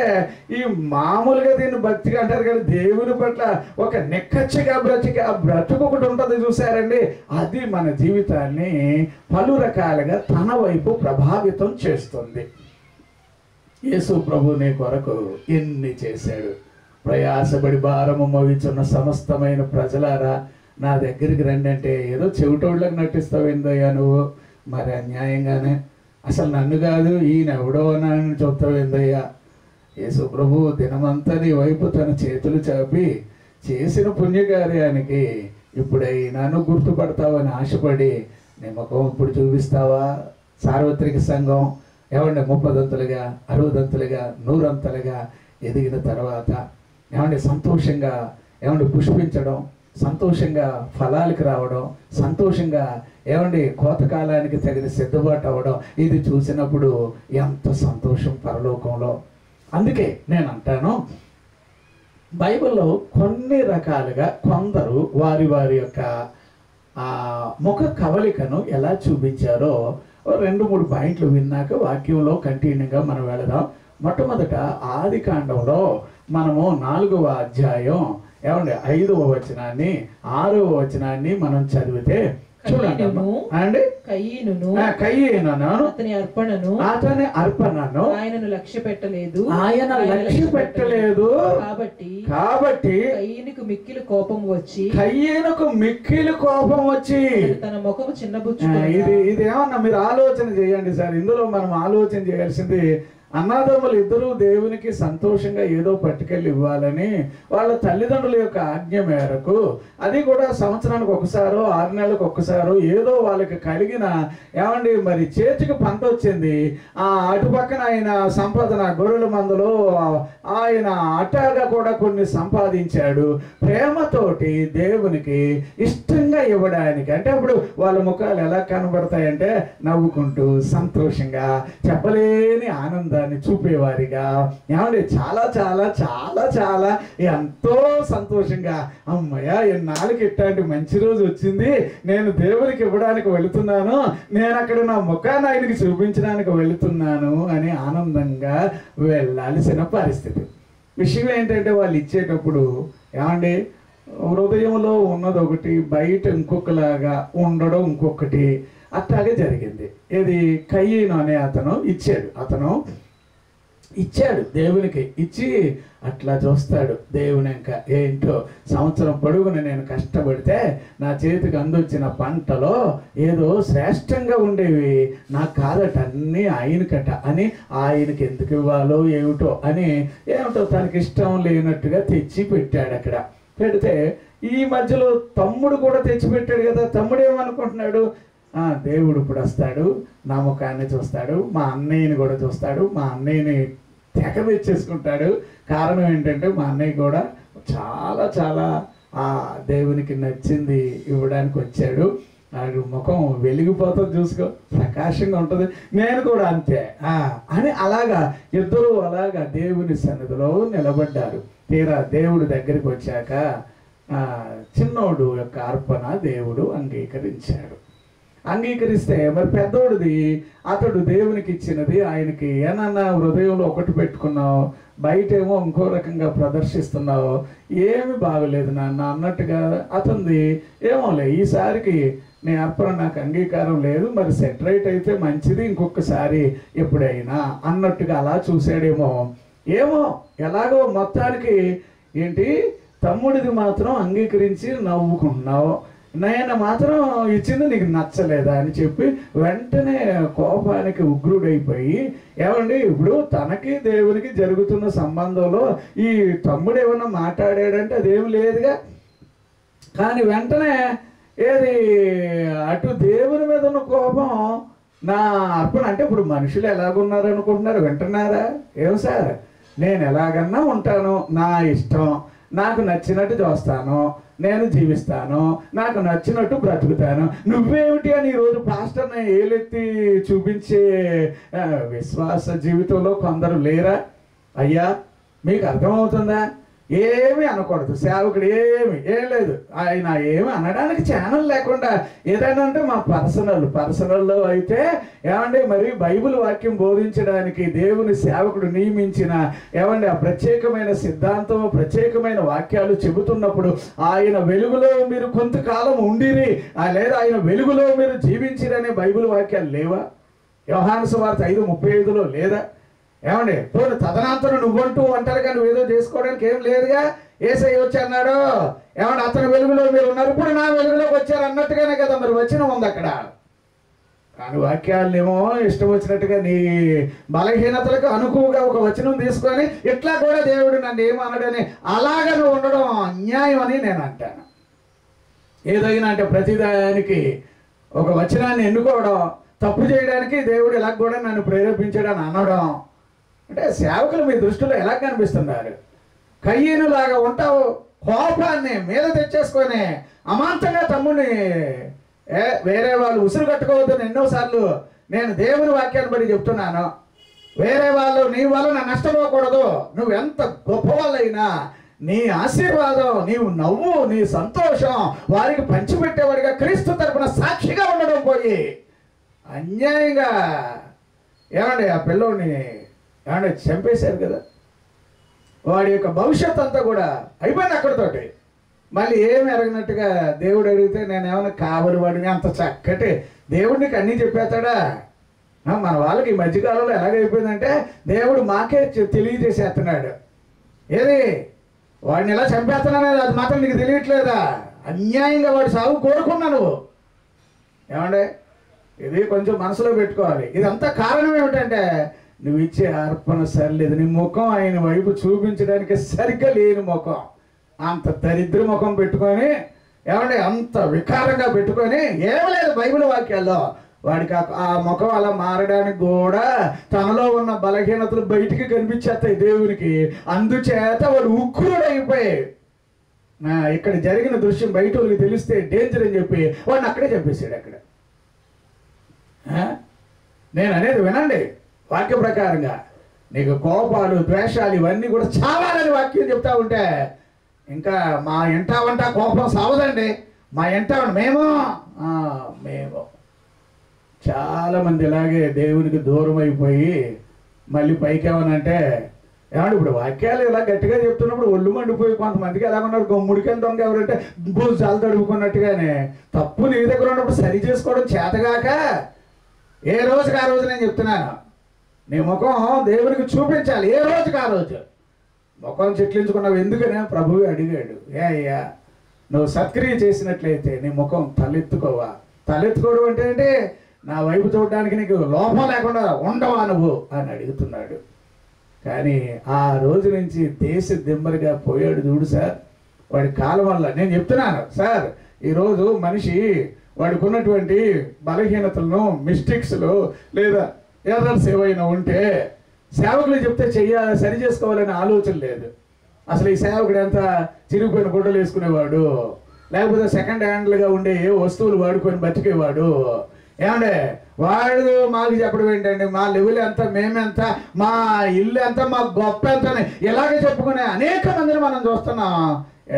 ఈ మామూలుగా దీన్ని భక్తిగా అంటారు కానీ దేవుని పట్ల ఒక నిక్కచ్చిగా బ్రతికి ఆ బ్రతుకు ఒకటి ఉంటుంది చూసారండి, అది మన జీవితాన్ని పలు రకాలుగా తన వైపు ప్రభావితం చేస్తుంది. యేసు ప్రభు నీ కొరకు ఎన్ని చేశాడు. ప్రయాసపడి భారము మోగించున్న సమస్తమైన ప్రజలారా నా దగ్గరికి రండి అంటే ఏదో చెవిటోళ్ళకి నటిస్తావు ఏందయ్యా నువ్వు, మరి అన్యాయంగానే అసలు నన్ను కాదు ఈయన ఎవడో అని చెప్తావు ఏందయ్యా. యేసు ప్రభు దినమంతా నీ వైపు తన చేతులు చాపి చేసిన పుణ్యకార్యానికి ఇప్పుడైనా నువ్వు గుర్తుపడతావని ఆశపడి నీ ముఖం ఇప్పుడు చూపిస్తావా. సార్వత్రిక సంఘం ఏమంటే 30 60 100 ఎదిగిన తర్వాత ఏమంటే సంతోషంగా ఏమంటే పుష్పించడం, సంతోషంగా ఫలాలకు రావడం, సంతోషంగా ఏమండి కోతకాలానికి తగిన సిద్ధపాటు అవ్వడం, ఇది చూసినప్పుడు ఎంత సంతోషం పరలోకంలో. అందుకే నేను అంటాను, బైబిల్లో కొన్ని రకాలుగా కొందరు వారి వారి యొక్క ముఖ కవలికను ఎలా చూపించారో 2-3 పాయింట్లు విన్నాక వాక్యంలో కంటిన్యూగా మనం వెళదాం. మొట్టమొదట ఆదికాండంలో మనము 4వ అధ్యాయం ఏమండి 5వ వచనాన్ని 6వ వచనాన్ని మనం చదివితే చూడండి అండి. కయీనును అతని అర్పణను ఆయనను లక్ష్య పెట్టలేదు కాబట్టి కయీనుకు మిక్కిలి కోపం వచ్చి తన ముఖము చిన్నబుచ్చుకుని. ఇది ఏమన్నా మీరు ఆలోచన చేయండి సార్. ఇందులో మనం ఆలోచన చేయాల్సింది, అన్నదమ్ములు ఇద్దరూ దేవునికి సంతోషంగా ఏదో పట్టుకెళ్ళి ఇవ్వాలని వాళ్ళ తల్లిదండ్రుల యొక్క ఆజ్ఞ మేరకు, అది కూడా సంవత్సరానికి ఒకసారో 6 నెలలకు ఒక్కసారో ఏదో వాళ్ళకి కలిగిన ఏమండి మరి చేతికి పంట వచ్చింది, ఆ అటుపక్కన ఆయన సంపాదన గొర్రెల మందులో ఆయన అటాగా కూడా కొన్ని సంపాదించాడు. ప్రేమతోటి దేవునికి ఇష్టంగా ఇవ్వడానికి, అంటే అప్పుడు వాళ్ళ ముఖాలు ఎలా కనబడతాయంటే నవ్వుకుంటూ సంతోషంగా చెప్పలేని ఆనందాన్ని చూపేవారిగా ఏమంటే చాలా చాలా చాలా చాలా ఎంతో సంతోషంగా, అమ్మయ్య ఎన్నాళ్ళకి ఇట్లాంటి మంచి రోజు వచ్చింది, నేను దేవునికి ఇవ్వడానికి వెళుతున్నాను, నేను అక్కడ నా ముఖాన్ని ఆయనకి చూపించడానికి వెళుతున్నాను అని ఆనందంగా వెళ్ళాల్సిన పరిస్థితి. విషయం ఏంటంటే వాళ్ళు ఇచ్చేటప్పుడు ఏమండి హృదయంలో ఉన్నది ఒకటి, బయట ఇంకొకలాగా ఉండడం ఇంకొకటి, అట్లాగే జరిగింది. ఇది కయీను అనే అతను ఇచ్చాడు దేవునికి ఇచ్చి అట్లా చూస్తాడు దేవుని. ఇంకా ఏంటో సంవత్సరం పొడుగున నేను కష్టపడితే నా చేతికి అందొచ్చిన పంటలో ఏదో శ్రేష్టంగా ఉండేవి నాకు కాదట, అన్నీ ఆయనకట అని ఆయనకి ఎందుకు ఇవ్వాలో ఏమిటో అని ఏమిటో తనకి ఇష్టం లేనట్టుగా తెచ్చి పెట్టాడు. అక్కడ పెడితే ఈ మధ్యలో తమ్ముడు కూడా తెచ్చిపెట్టాడు కదా. తమ్ముడు ఏమనుకుంటున్నాడు, దేవుడు ఇప్పుడు వస్తాడు, నా ముఖాన్ని చూస్తాడు, మా అన్నయ్యని కూడా చూస్తాడు, మా అన్నయ్యని తెగ తెచ్చేసుకుంటాడు. కారణం ఏంటంటే మా అన్నయ్య కూడా చాలా చాలా దేవునికి నచ్చింది ఇవ్వడానికి వచ్చాడు, ఆడు ముఖం వెలిగిపోతుంది చూసుకో, ప్రకాశంగా ఉంటుంది, నేను కూడా అంతే అని అలాగా ఇద్దరు అలాగా దేవుని సన్నిధిలో నిలబడ్డారు. తీరా దేవుడు దగ్గరికి వచ్చాక చిన్నోడు యొక్క అర్పణ దేవుడు అంగీకరించాడు. అంగీకరిస్తే మరి పెద్దోడిది అతడు దేవునికి ఇచ్చినది ఆయనకి ఏనన్నా హృదయంలో ఒకటి పెట్టుకున్నావు, బయటేమో ఇంకో రకంగా ప్రదర్శిస్తున్నావు, ఏమి బాగలేదు నాన్న అన్నట్టుగా అతనిది ఏమోలే ఈసారికి నీ అర్పణ నాకు అంగీకారం లేదు, మరి సెటరైట్ అయితే మంచిది ఇంకొకసారి ఎప్పుడైనా అన్నట్టుగా అలా చూసాడేమో. ఏమో ఎలాగో మొత్తానికి ఏంటి తమ్ముడిది మాత్రం అంగీకరించి నవ్వుకుంటున్నావు, నేను మాత్రం ఇచ్చింది నీకు నచ్చలేదా అని చెప్పి వెంటనే కోపానికి ఉగ్రుడైపోయి, ఏమండి ఇప్పుడు తనకి దేవునికి జరుగుతున్న సంబంధంలో ఈ తమ్ముడు ఏమన్నా మాట్లాడాడంటే అదేమి లేదుగా, కానీ వెంటనే ఏది అటు దేవుని మీద ఉన్న కోపం నా అర్పణ అంటే ఇప్పుడు మనుషులు ఎలాగున్నారు అనుకుంటున్నారు, వింటున్నారా? ఏం సార్ నేను ఎలాగన్నా ఉంటాను, నా ఇష్టం, నాకు నచ్చినట్టు చూస్తాను, నేను జీవిస్తాను, నాకు నచ్చినట్టు బ్రతుకుతాను, నువ్వేమిటి అని ఈరోజు పాస్టర్ని ఏలెత్తి చూపించే విశ్వాస జీవితంలో కొందరు లేరా? అయ్యా మీకు అర్థమవుతుందా? ఏమీ అనకూడదు, సేవకుడు ఏం లేదు, ఆయన ఏమి అనడానికి ఛానల్ లేకుండా ఏదైనా అంటే మా పర్సనల్లో అయితే ఏమండి మరి బైబిల్ వాక్యం బోధించడానికి దేవుని సేవకుడు నియమించిన ఏమండి ఆ ప్రత్యేకమైన సిద్ధాంతం ప్రత్యేకమైన వాక్యాలు చెబుతున్నప్పుడు ఆయన వెలుగులో మీరు కొంతకాలం ఉండిరి లేదా ఆయన వెలుగులో మీరు జీవించిరనే బైబిల్ వాక్యాలు లేవా? యోహాను సువార్త 5:35 లేదా? ఏమండి పోనీ తదనంతరం నువ్వంటూ ఒంటరిగా నువ్వేదో చేసుకోవడానికి ఏం లేదుగా. యేసయ్య వచ్చి అన్నాడు ఏమంటే అతని వెలుగులో మీరు ఉన్నారు, ఇప్పుడు నా వెలుగులోకి వచ్చారు అన్నట్టుగానే కదా మరి వచనం ఉంది అక్కడ. కానీ వాక్యాలనేమో ఇష్టం వచ్చినట్టుగా నీ బలహీనతలకు అనుకువగా ఒక వచనం తీసుకొని ఇట్లా కూడా దేవుడు నన్ను ఏమన్నాడని అలాగా నువ్వు ఉండడం అన్యాయం అని నేను అంటాను. ఏదైనా అంటే ప్రతిదానికి ఒక వచనాన్ని ఎన్నుకోవడం, తప్పు చేయడానికి దేవుడు ఇలా కూడా నన్ను ప్రేరేపించాడని అనడం అంటే సేవకులు మీ దృష్టిలో ఎలా కనిపిస్తున్నారు? కయ్యనులాగా ఉంటావు, కోపాన్ని మీద తెచ్చేసుకొని అమాంతంగా తమ్ముడిని వేరే వాళ్ళు ఉసురు కట్టుకోవద్దని ఎన్నోసార్లు నేను దేవుని వాక్యాన్ని బట్టి చెప్తున్నాను. వేరే వాళ్ళు నీ వలన నష్టపోకూడదు, నువ్వు ఎంత గొప్ప వాళ్ళైనా నీ ఆశీర్వాదం, నీవు నవ్వు, నీ సంతోషం వారికి పంచిపెట్టేవాడిగా క్రీస్తు తరపున సాక్షిగా ఉండడం పోయి అన్యాయంగా ఏమండి ఆ పిల్లోడిని ఏమంటే చంపేశారు కదా, వాడి యొక్క భవిష్యత్ అంతా కూడా అయిపోయింది అక్కడితోటి. మళ్ళీ ఏమి ఎరగనట్టుగా దేవుడు అడిగితే నేను ఏమైనా కావలి వాడిని అంత చక్కటి దేవుడికి అన్నీ చెప్పేస్తాడా? మన వాళ్ళకి ఈ మధ్యకాలంలో ఎలాగైపోయిందంటే దేవుడు మాకే తెలియజేసేస్తున్నాడు. ఏది వాడిని ఎలా చంపేస్తున్నానేది అది మాత్రం నీకు తెలియట్లేదా? అన్యాయంగా వాడి సాగు కోరుకున్నా నువ్వు. ఏమండే ఇది కొంచెం మనసులో పెట్టుకోవాలి. ఇదంతా కారణం ఏమిటంటే నువ్వు ఇచ్చే అర్పణ సరిలేదు, నీ ముఖం ఆయన వైపు చూపించడానికి సరిగ్గా లేని ముఖం, అంత దరిద్ర ముఖం పెట్టుకొని ఏమంటే అంత వికారంగా పెట్టుకొని ఏం లేదు బైబిల్ వాక్యాల్లో. వాడికి ఆ ముఖం అలా మారడానికి కూడా తనలో ఉన్న బలహీనతలు బయటికి కనిపించేస్తాయి దేవునికి. అందుచేత వాడు ఉగ్రుడైపోయి ఇక్కడ జరిగిన దృశ్యం బయట వాళ్ళకి తెలిస్తే డేంజర్ అని చెప్పి వాడిని అక్కడే చంపేశాడు. అక్కడ నేను అనేది వినండి, వాక్య ప్రకారంగా నీకు కోపాలు ద్వేషాలు ఇవన్నీ కూడా చావాలని వాక్యం చెప్తా ఉంటే ఇంకా మా ఇంటా వంట కోపం సావదండి, మా ఇంటా మేము చాలామంది ఇలాగే దేవునికి దూరం అయిపోయి మళ్ళీ పైకేమనంటే ఏమంటే ఇప్పుడు వాక్యాలు ఇలా గట్టిగా చెప్తున్నప్పుడు ఒళ్ళు మండిపోయి కొంతమందికి ఎలా ఉన్నారు గమ్ముడికెళ్ళి దొంగ ఎవరంటే భూజాలు తడుపుకున్నట్టుగానే తప్పు నీ దగ్గర ఉన్నప్పుడు సరి చేసుకోవడం చేతగాక ఏ రోజుకి ఆ రోజు నేను చెప్తున్నాను నీ ముఖం దేవునికి చూపించాలి. ఏ రోజుకి ఆ రోజు ముఖం చెట్లించుకున్నావు ఎందుకనే ప్రభువు అడిగాడు. అయ్యా నువ్వు సత్క్రియ చేసినట్లయితే నీ ముఖం తలెత్తుకోవా? తలెత్తుకోవడం అంటే ఏంటి? నా వైపు చూడడానికి నీకు లోపం లేకుండా ఉండవా నువ్వు అని అడుగుతున్నాడు. కానీ ఆ రోజు నుంచి దేశ దిమ్మరిగా పోయాడు చూడు సార్. వాడి కాలం వల్ల నేను చెప్తున్నాను సార్, ఈరోజు మనిషి వాడికి ఉన్నటువంటి బలహీనతలను మిస్టేక్స్లు లేదా ఎర్రర్స్ ఏవైనా ఉంటే సేవకులు చెప్తే సరి చేసుకోవాలనే ఆలోచన లేదు. అసలు ఈ సేవకుడు ఎంత చిరిగిపోయిన గుడ్డలు వేసుకునేవాడు, లేకపోతే సెకండ్ హ్యాండ్లుగా ఉండే ఏ వస్తువులు వాడుకొని బతికేవాడు. ఏమండే వాడు మాకు చెప్పడం ఏంటండి, మా లెవెల్ ఎంత, మేమెంత, మా ఇల్లు ఎంత, మా గొప్ప ఎంత అని ఇలాగే చెప్పుకునే అనేక మందిని మనం చూస్తున్నాం.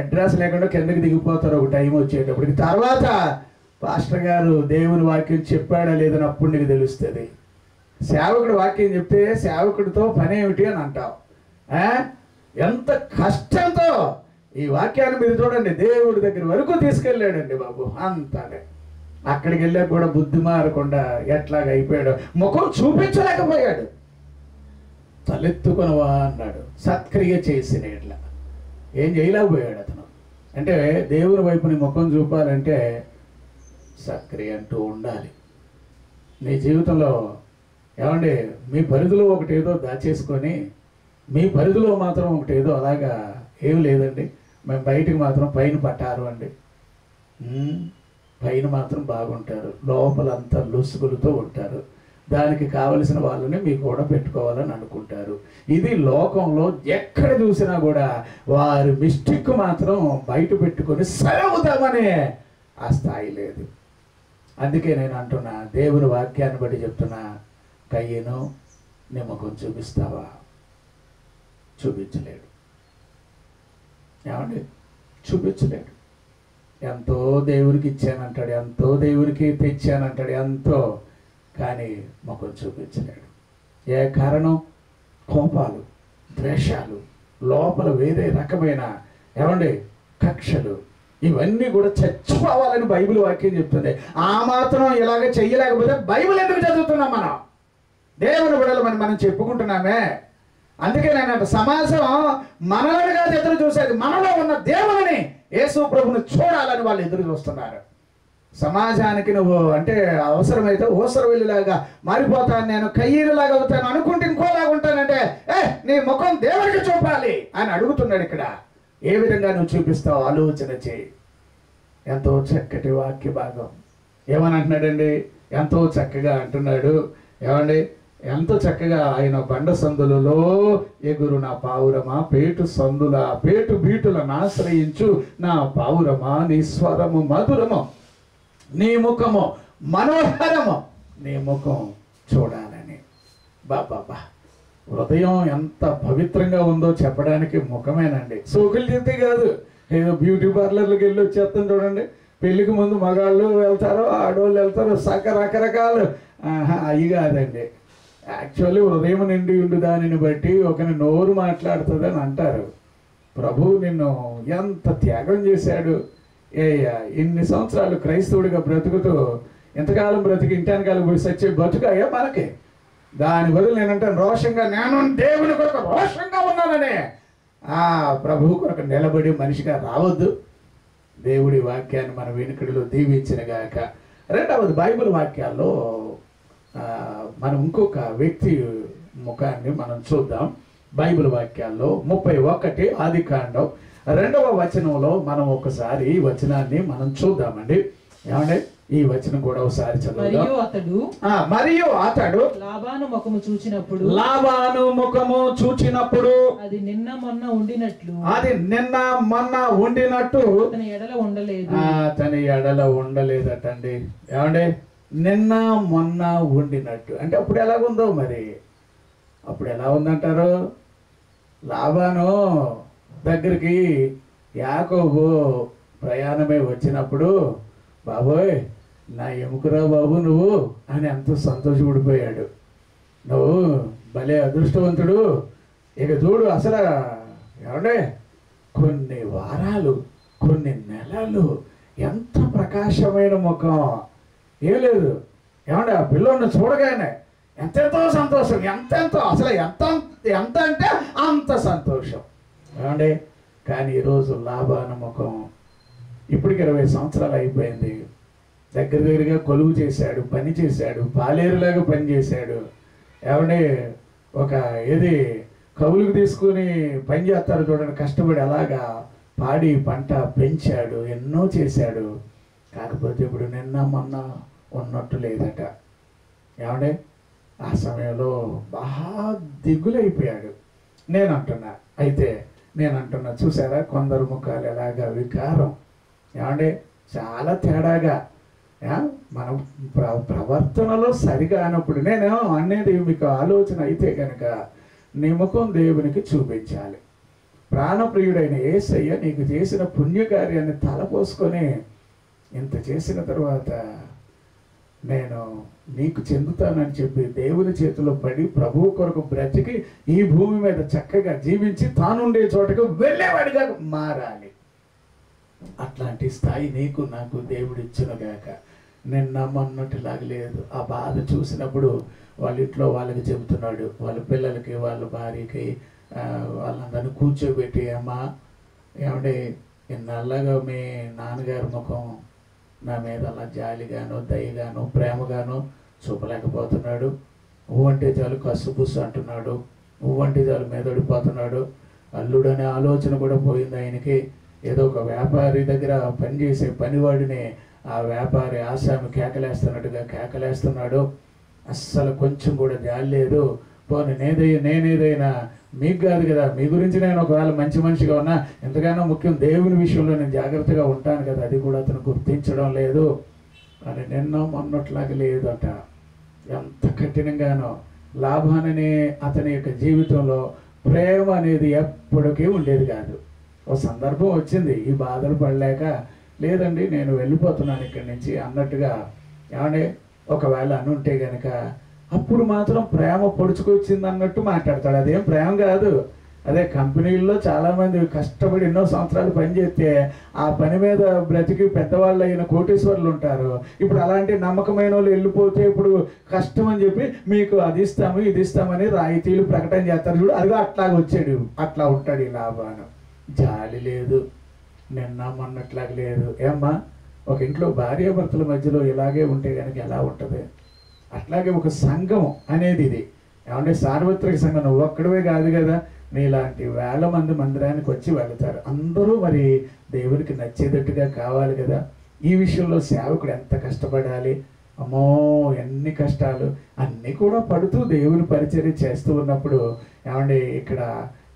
అడ్రస్ లేకుండా కిందకి దిగిపోతారు ఒక టైం వచ్చేటప్పటికి. తర్వాత పాస్టర్ గారు దేవుని వాక్యం చెప్పాడా లేదని అప్పుడు నీకు తెలుస్తుంది. సేవకుడు వాక్యం చెప్తే సేవకుడితో పని ఏమిటి అని అంటావు. ఎంత కష్టంతో ఈ వాక్యాన్ని మీరు చూడండి, దేవుడి దగ్గర వరకు తీసుకెళ్ళాడండి బాబు. అంతానే అక్కడికి వెళ్ళాక కూడా బుద్ధి మారకుండా ఎట్లాగ అయిపోయాడు, ముఖం చూపించలేకపోయాడు. తలెత్తుకొనవా అన్నాడు, సత్క్రియ చేసిన ఇట్లా ఏం చేయలేకపోయాడు అతను. అంటే దేవుని వైపు నీ ముఖం చూపాలంటే సత్క్రియ అంటూ ఉండాలి నీ జీవితంలో. ఏమండి, మీ పరిధిలో ఒకటేదో దాచేసుకొని మీ పరిధిలో మాత్రం ఒకటేదో అలాగా ఏమి లేదండి. మేము బయటికి మాత్రం పైన పట్టారు అండి, పైన మాత్రం బాగుంటారు, లోపలంతా లొసుగులతో ఉంటారు. దానికి కావలసిన వాళ్ళని మీకు కూడా పెట్టుకోవాలని అనుకుంటారు. ఇది లోకంలో ఎక్కడ చూసినా కూడా వారి మిస్టేక్ మాత్రం బయట పెట్టుకొని సరవుదామనే ఆ స్థాయి లేదు. అందుకే నేను అంటున్నా, దేవుని వాక్యాన్ని బట్టి చెప్తున్నా, కయ్యను నిమ్మకం చూపిస్తావా? చూపించలేడు. ఏమండి, చూపించలేడు. ఎంతో దేవునికి ఇచ్చానంటాడు, ఎంతో దేవునికి తెచ్చానంటాడు, ఎంతో, కానీ ముఖం చూపించలేడు. ఏ కారణం? కోపాలు, ద్వేషాలు, లోపల వేరే రకమైన ఏమండి కక్షలు, ఇవన్నీ కూడా చచ్చిపోవాలని బైబిల్ వాక్యం చెప్తుంది. ఆ మాత్రం ఇలాగ చెయ్యలేకపోతే బైబిల్ ఎందుకు చదువుతున్నాం మనం? దేవుని బిడ్డలు మనం చెప్పుకుంటున్నామే. అందుకే నేను సమాజం మనలను కాదు ఎదురు చూసేది, మనలో ఉన్న దేవుని యేసు ప్రభుని చూడాలని వాళ్ళు ఎదురు చూస్తున్నారు. సమాజానికి నువ్వు అంటే అవసరమైతే ఓసర వెళ్ళిలాగా మారిపోతాను, నేను కయ్యలాగా అవుతాను అనుకుంటే ఇంకోలాగా ఉంటానంటే నీ ముఖం దేవుడికి చూపాలి అని అడుగుతున్నాడు. ఇక్కడ ఏ విధంగా నువ్వు చూపిస్తావు ఆలోచన చేయి. ఎంతో చక్కటి వాక్య భాగం. ఏమని అంటున్నాడండి? ఎంతో చక్కగా అంటున్నాడు. ఏమండి, ఎంతో చక్కగా ఆయన బండ సందులలో ఎగురు నా పావురమా, పేటు సందుల పేటు బీటులను ఆశ్రయించు నా పావురమా, నీ స్వరము మధురము, నీ ముఖము మనోహరము, నీ ముఖం చూడాలని. బాబా, హృదయం ఎంత పవిత్రంగా ఉందో చెప్పడానికి ముఖమేనండి. సోకులు చెప్తే కాదు, ఏదో బ్యూటీ పార్లర్లకు వెళ్ళి వచ్చేస్తాను చూడండి. పెళ్ళికి ముందు మగాళ్ళు వెళ్తారో ఆడవాళ్ళు వెళ్తారో రకరకాలు, అవి కాదండి. యాక్చువల్లీ హృదయం నిండి ఉండు దానిని బట్టి ఒకని నోరు మాట్లాడుతుంది అని అంటారు. ప్రభువు నిన్ను ఎంత త్యాగం చేశాడు. ఇన్ని సంవత్సరాలు క్రైస్తవుడిగా బ్రతుకుతూ ఎంతకాలం బ్రతికి ఇంటానికాలం పోయి సచ్చే బతుకాయా మనకి? దాని బదులు నేనంటాను, రోషంగా నేను దేవుని కొరకు రోషంగా ఉన్నాననే ప్రభువు కొరకు నిలబడి మనిషిగా రావద్దు. దేవుడి వాక్యాన్ని మన వెనుకడిలో దీవించిన గాక. రెండవది, బైబిల్ వాక్యాల్లో మనం ఇంకొక వ్యక్తి ముఖాన్ని మనం చూద్దాం. బైబిల్ వాక్యాల్లో 31 ఆదికాండం 2వ వచనంలో మనం ఒకసారి ఈ వచనాన్ని మనం చూద్దామండి. ఏమండి, ఈ వచనం కూడా ఒకసారి చదువుదాం. మరియు అతడు లాబాను ముఖము చూచినప్పుడు అది నిన్న మొన్న ఉండినట్టు అతని ఎడల ఉండలేదటండి. ఏమండి, నిన్న మొన్న ఉండినట్టు అంటే అప్పుడు ఎలాగుందో మరి. అప్పుడు ఎలా ఉందంటారు? లాబాను దగ్గరికి యాకోబు ప్రయాణమై వచ్చినప్పుడు, బాబోయ్ నా ఎముకరా బాబు నువ్వు అని ఎంతో సంతోషపడిపోయాడు. నువ్వు భలే అదృష్టవంతుడు. ఇక చూడు అసలు ఏమండే కొన్ని వారాలు కొన్ని నెలలు ఎంత ప్రకాశమైన ముఖం. ఏం లేదు ఏమంటే ఆ పిల్లోడిని చూడగానే ఎంతెంతో సంతోషం, ఎంతెంతో అసలు ఎంత అంటే అంత సంతోషం. ఏమండి, కానీ ఈరోజు లాబాను ముఖం ఇప్పటికి 20 సంవత్సరాలు అయిపోయింది. దగ్గరగా కొలువు చేశాడు, పని చేశాడు, పాలేరులాగా పని చేశాడు. ఏమండి, ఒక ఏది కవులకు తీసుకుని పని చేస్తారు చూడండి, కష్టపడి అలాగా పాడి పంట పెంచాడు, ఎన్నో చేశాడు. కాకపోతే ఇప్పుడు నిన్న మొన్న ఉన్నట్టు లేదట. ఏమండి, ఆ సమయంలో బాగా దిగులైపోయాడు. నేను అంటున్నా చూసారా కొందరు ముఖాలు ఎలాగా వికారం. ఏమండి, చాలా తేడాగా మనం ప్రవర్తనలో సరిగా అన్నప్పుడు నేను అనేది మీకు ఆలోచన అయితే కనుక నీ ముఖం దేవునికి చూపించాలి. ప్రాణప్రియుడైన యేసయ్య నీకు చేసిన పుణ్యకార్యాన్ని తలపోసుకొని ఇంత చేసిన తర్వాత నేను నీకు చెందుతానని చెప్పి దేవుని చేతిలో పడి ప్రభువు కొరకు బ్రతికి ఈ భూమి మీద చక్కగా జీవించి తానుండే చోటకు వెళ్ళేవాడిగా మారాలి. అట్లాంటి స్థాయి నీకు నాకు దేవుడు ఇచ్చునుగాక. నిన్న మొన్నటిలాగా లేదు. ఆ బాధ చూసినప్పుడు వాళ్ళ ఇంట్లో వాళ్ళకి చెబుతున్నాడు, వాళ్ళ పిల్లలకి వాళ్ళ భార్యకి వాళ్ళందరినీ కూర్చోబెట్టి, అమ్మా ఏమంటే ఇన్నాళ్ళగా మీ నాన్నగారి ముఖం నా మీద అలా జాలిగాను దయగాను ప్రేమగాను చూపలేకపోతున్నాడు. ఊవంటే చాలు కసుబుస్సు అంటున్నాడు, ఊవంటే చాలు మీదడిపోతున్నాడు. అల్లుడనే ఆలోచన కూడా పోయింది ఆయనకి. ఏదో ఒక వ్యాపారి దగ్గర పనిచేసే పనివాడిని ఆ వ్యాపారి ఆసామి కేకలేస్తున్నట్టుగా కేకలేస్తున్నాడు. అస్సలు కొంచెం కూడా జాలి లేదు. పోనీ నేనేదైనా మీకు కాదు కదా, మీ గురించి నేను ఒకవేళ మంచి మనిషిగా ఉన్నా ఎంతగానో ముఖ్యం దేవుని విషయంలో నేను జాగ్రత్తగా ఉంటాను కదా, అది కూడా అతను గుర్తించడం లేదు అని నిన్న మొన్నట్లాగా లేదట. ఎంత కఠినంగానో లాభాననే అతని యొక్క జీవితంలో ప్రేమ అనేది ఎప్పటికీ ఉండేది కాదు. ఒక సందర్భం వచ్చింది, ఈ బాధలు పడలేక లేదండి నేను వెళ్ళిపోతున్నాను ఇక్కడి నుంచి అన్నట్టుగా ఏమంటే ఒకవేళ అనుంటే కనుక అప్పుడు మాత్రం ప్రేమ పొడుచుకొచ్చింది అన్నట్టు మాట్లాడతాడు. అదేం ప్రేమ కాదు. అదే కంపెనీల్లో చాలామంది కష్టపడి ఎన్నో సంవత్సరాలు పనిచేస్తే ఆ పని మీద బ్రతికి పెద్దవాళ్ళు అయిన కోటీశ్వరులు ఉంటారు. ఇప్పుడు అలాంటి నమ్మకమైన వాళ్ళు వెళ్ళిపోతే ఇప్పుడు కష్టం అని చెప్పి మీకు అది ఇస్తాము ఇది ఇస్తామని రాయితీలు ప్రకటన చేస్తారు చూడు, అదిగో అట్లాగ వచ్చాడు. అట్లా ఉంటాడు ఈ లాభాను. జాలి లేదు, నిన్న మొన్నట్లాగా లేదు. ఏమ్మా ఒక ఇంట్లో భార్యాభర్తల మధ్యలో ఇలాగే ఉంటే కనుక ఎలా ఉంటుంది? అట్లాగే ఒక సంఘం అనేది ఇది ఏమంటే సార్వత్రిక సంఘం. నువ్వు ఒక్కడవే కాదు కదా, నీలాంటి వేల మంది మందిరానికి వచ్చి వెళతారు. అందరూ మరి దేవునికి నచ్చేటట్టుగా కావాలి కదా. ఈ విషయంలో సేవకుడు ఎంత కష్టపడాలి, అమ్మో ఎన్ని కష్టాలు అన్నీ కూడా పడుతూ దేవుని పరిచర్య చేస్తూ ఉన్నప్పుడు ఏమంటే ఇక్కడ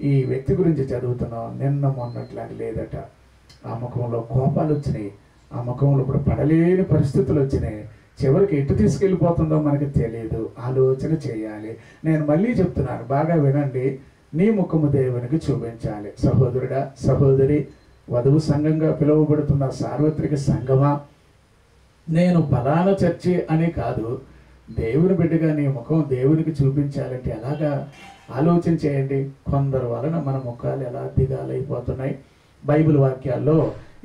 ఈ వ్యక్తి గురించి చదువుతున్నాం. నిన్న మొన్నట్లాగా లేదట. ఆ ముఖంలో కోపాలు వచ్చినాయి, ఆ ముఖంలో ఇప్పుడు పడలేని పరిస్థితులు వచ్చినాయి. చివరికి ఎటు తీసుకెళ్ళిపోతుందో మనకి తెలియదు. ఆలోచన చేయాలి. నేను మళ్ళీ చెప్తున్నాను, బాగా వినండి. నీ ముఖము దేవునికి చూపించాలి. సహోదరుడా సహోదరి, వధువు సంఘంగా పిలువబడుతున్న సార్వత్రిక సంఘమా, నేను ఫలానా చర్చి అని కాదు, దేవుని బిడ్డగా నీ ముఖం దేవునికి చూపించాలంటే ఎలాగా ఆలోచన చేయండి. కొందరు వలన మన ముఖాలు ఎలా దిగాలైపోతున్నాయి. బైబిల్ వాక్యాల్లో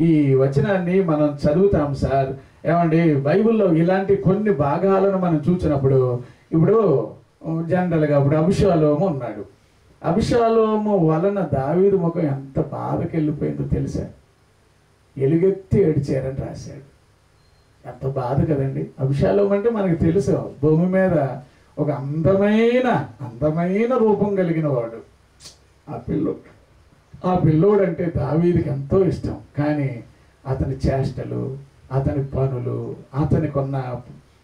ఈ వచనాన్ని మనం చదువుతాం సార్. ఏమండి బైబిల్లో ఇలాంటి కొన్ని భాగాలను మనం చూసినప్పుడు ఇప్పుడు జనరల్గా ఇప్పుడు అభిషాలోము ఉన్నాడు. అభిషాలోము వలన దావీదు ముఖం ఎంత బాధకి వెళ్ళిపోయిందో తెలుసా? ఎలుగెత్తి ఏడ్చారని రాశాడు. ఎంత బాధ కదండి. అభిషాలోము అంటే మనకు తెలుసు, భూమి మీద ఒక అందమైన రూపం కలిగిన వాడు. ఆ పిల్లోడు అంటే దావీదుకి ఎంతో ఇష్టం. కానీ అతని చేష్టలు, అతని పనులు, అతనికి ఉన్న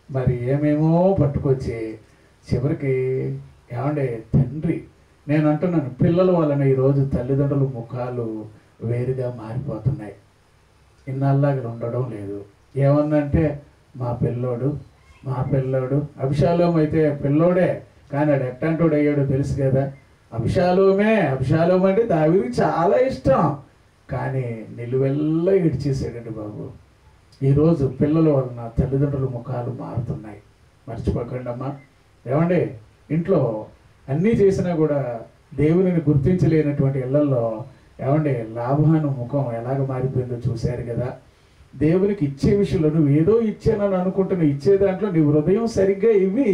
మరి ఏమేమో పట్టుకొచ్చి చివరికి ఏమండే తండ్రి, నేను అంటున్నాను పిల్లల వలన ఈరోజు తల్లిదండ్రుల ముఖాలు వేరుగా మారిపోతున్నాయి. ఇన్నాళ్ళగా ఉండడం లేదు. ఏమన్నంటే మా పిల్లోడు అభిషాలోము అయితే పిల్లోడే, కానీ ఆడు ఎట్టంటోడు అయ్యాడో తెలుసు కదా. అభిషాలోము అంటే దావీదుకి చాలా ఇష్టం, కానీ నిలువెల్లా ఇడిచేసాడండి బాబు. ఈరోజు పిల్లల వలన తల్లిదండ్రుల ముఖాలు మారుతున్నాయి. మర్చిపోకండి అమ్మా. ఏమండి ఇంట్లో అన్నీ చేసినా కూడా దేవునిని గుర్తించలేనటువంటి ఇళ్లలో ఏమండి లాభాను ముఖం ఎలాగ మారిపోయిందో చూశారు కదా. దేవునికి ఇచ్చే విషయంలో నువ్వు ఏదో ఇచ్చానని అనుకుంటున్నావు. ఇచ్చే దాంట్లో నీ హృదయం సరిగ్గా ఇవ్వి.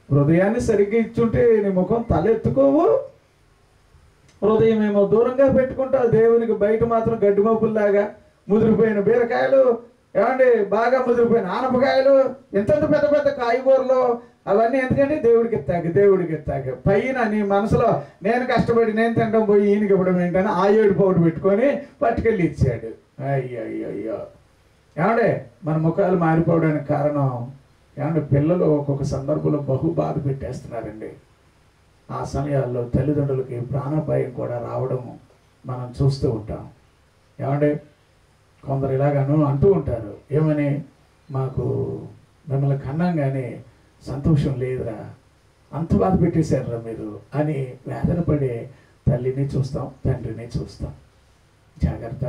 హృదయాన్ని సరిగ్గా ఇచ్చుంటే నీ ముఖం తలెత్తుకోవు. హృదయం ఏమో దూరంగా పెట్టుకుంటావు దేవునికి. బయట మాత్రం గడ్డి మోపుల్లాగా ముదిరిపోయిన బీరకాయలు, ఏమండి బాగా ముదిరిపోయిన ఆనపకాయలు, ఎంత పెద్ద పెద్ద కాయగూరలు, అవన్నీ ఎందుకంటే దేవుడికి ఎత్తాక పైన నీ మనసులో నేను కష్టపడి నేను తినడం పోయి ఈయనకి ఇవ్వడం ఏంటని ఆ ఏడు పౌడు పెట్టుకొని పట్టుకెళ్ళి ఇచ్చాడు. అయ్యో ఏమండే మన ముఖాలు మారిపోవడానికి కారణం ఏమంటే పిల్లలు ఒక్కొక్క సందర్భంలో బహు బాధ పెట్టేస్తున్నారండి. ఆ సమయాల్లో తల్లిదండ్రులకి ప్రాణాపాయం కూడా రావడం మనం చూస్తూ ఉంటాం. ఏమంటే కొందరు ఇలాగను అంటూ ఉంటారు, ఏమని మాకు మిమ్మల్ని కన్నాం కానీ సంతోషం లేదురా, అంత బాధ పెట్టేశారా మీరు అని వేదన పడే తల్లిని చూస్తాం, తండ్రిని చూస్తాం. జాగ్రత్త.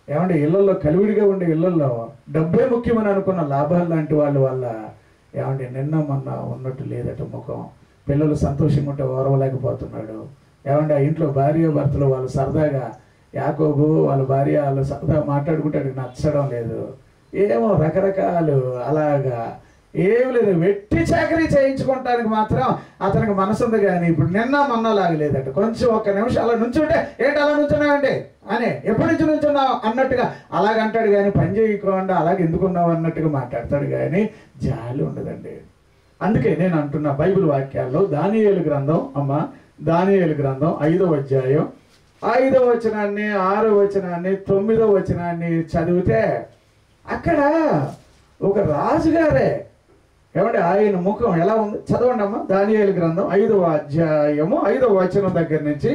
ఏమంటే ఇళ్లలో కలివిడిగా ఉండే ఇళ్లలో డబ్బే ముఖ్యమని అనుకున్న లాభాలు లాంటి వాళ్ళ వల్ల ఏమంటే నిన్న మొన్న ఉన్నట్టు లేదట ముఖం. పిల్లలు సంతోషంగా ఉంటే ఓరవలేకపోతున్నాడు. ఏమంటే ఆ ఇంట్లో భార్య భర్తలు వాళ్ళు సరదాగా యాకోబు వాళ్ళ భార్య వాళ్ళు సరదాగా మాట్లాడుకుంటే అడిగి నచ్చడం లేదు. ఏమో రకరకాలు అలాగా ఏం లేదు. వెట్టి చాకరీ చేయించుకోవటానికి మాత్రం అతనికి మనసు ఉంది, కానీ ఇప్పుడు నిన్న మొన్న లాగలేదట. కొంచెం ఒక్క నిమిషం అలా నుంచుంటే ఏంటి అలా నుంచున్నావండి అని, ఎప్పటి నుంచి నుంచున్నావు అన్నట్టుగా అలాగంటాడు, కానీ పని చేయకుండా అలాగే ఎందుకున్నావు అన్నట్టుగా మాట్లాడతాడు, కానీ జాలి ఉండదండి. అందుకే నేను అంటున్నా బైబిల్ వాక్యాల్లో దానియేలు గ్రంథం, దానియేలు గ్రంథం 5వ అధ్యాయం 5వ వచనాన్ని 6వ వచనాన్ని 9వ వచనాన్ని చదివితే అక్కడ ఒక రాజుగారే ఏమంటే ఆయన ముఖం ఎలా ఉంది చదవండి అమ్మా. దానియేలు గ్రంథం 5వ అధ్యాయము 5వ వచనం దగ్గర నుంచి.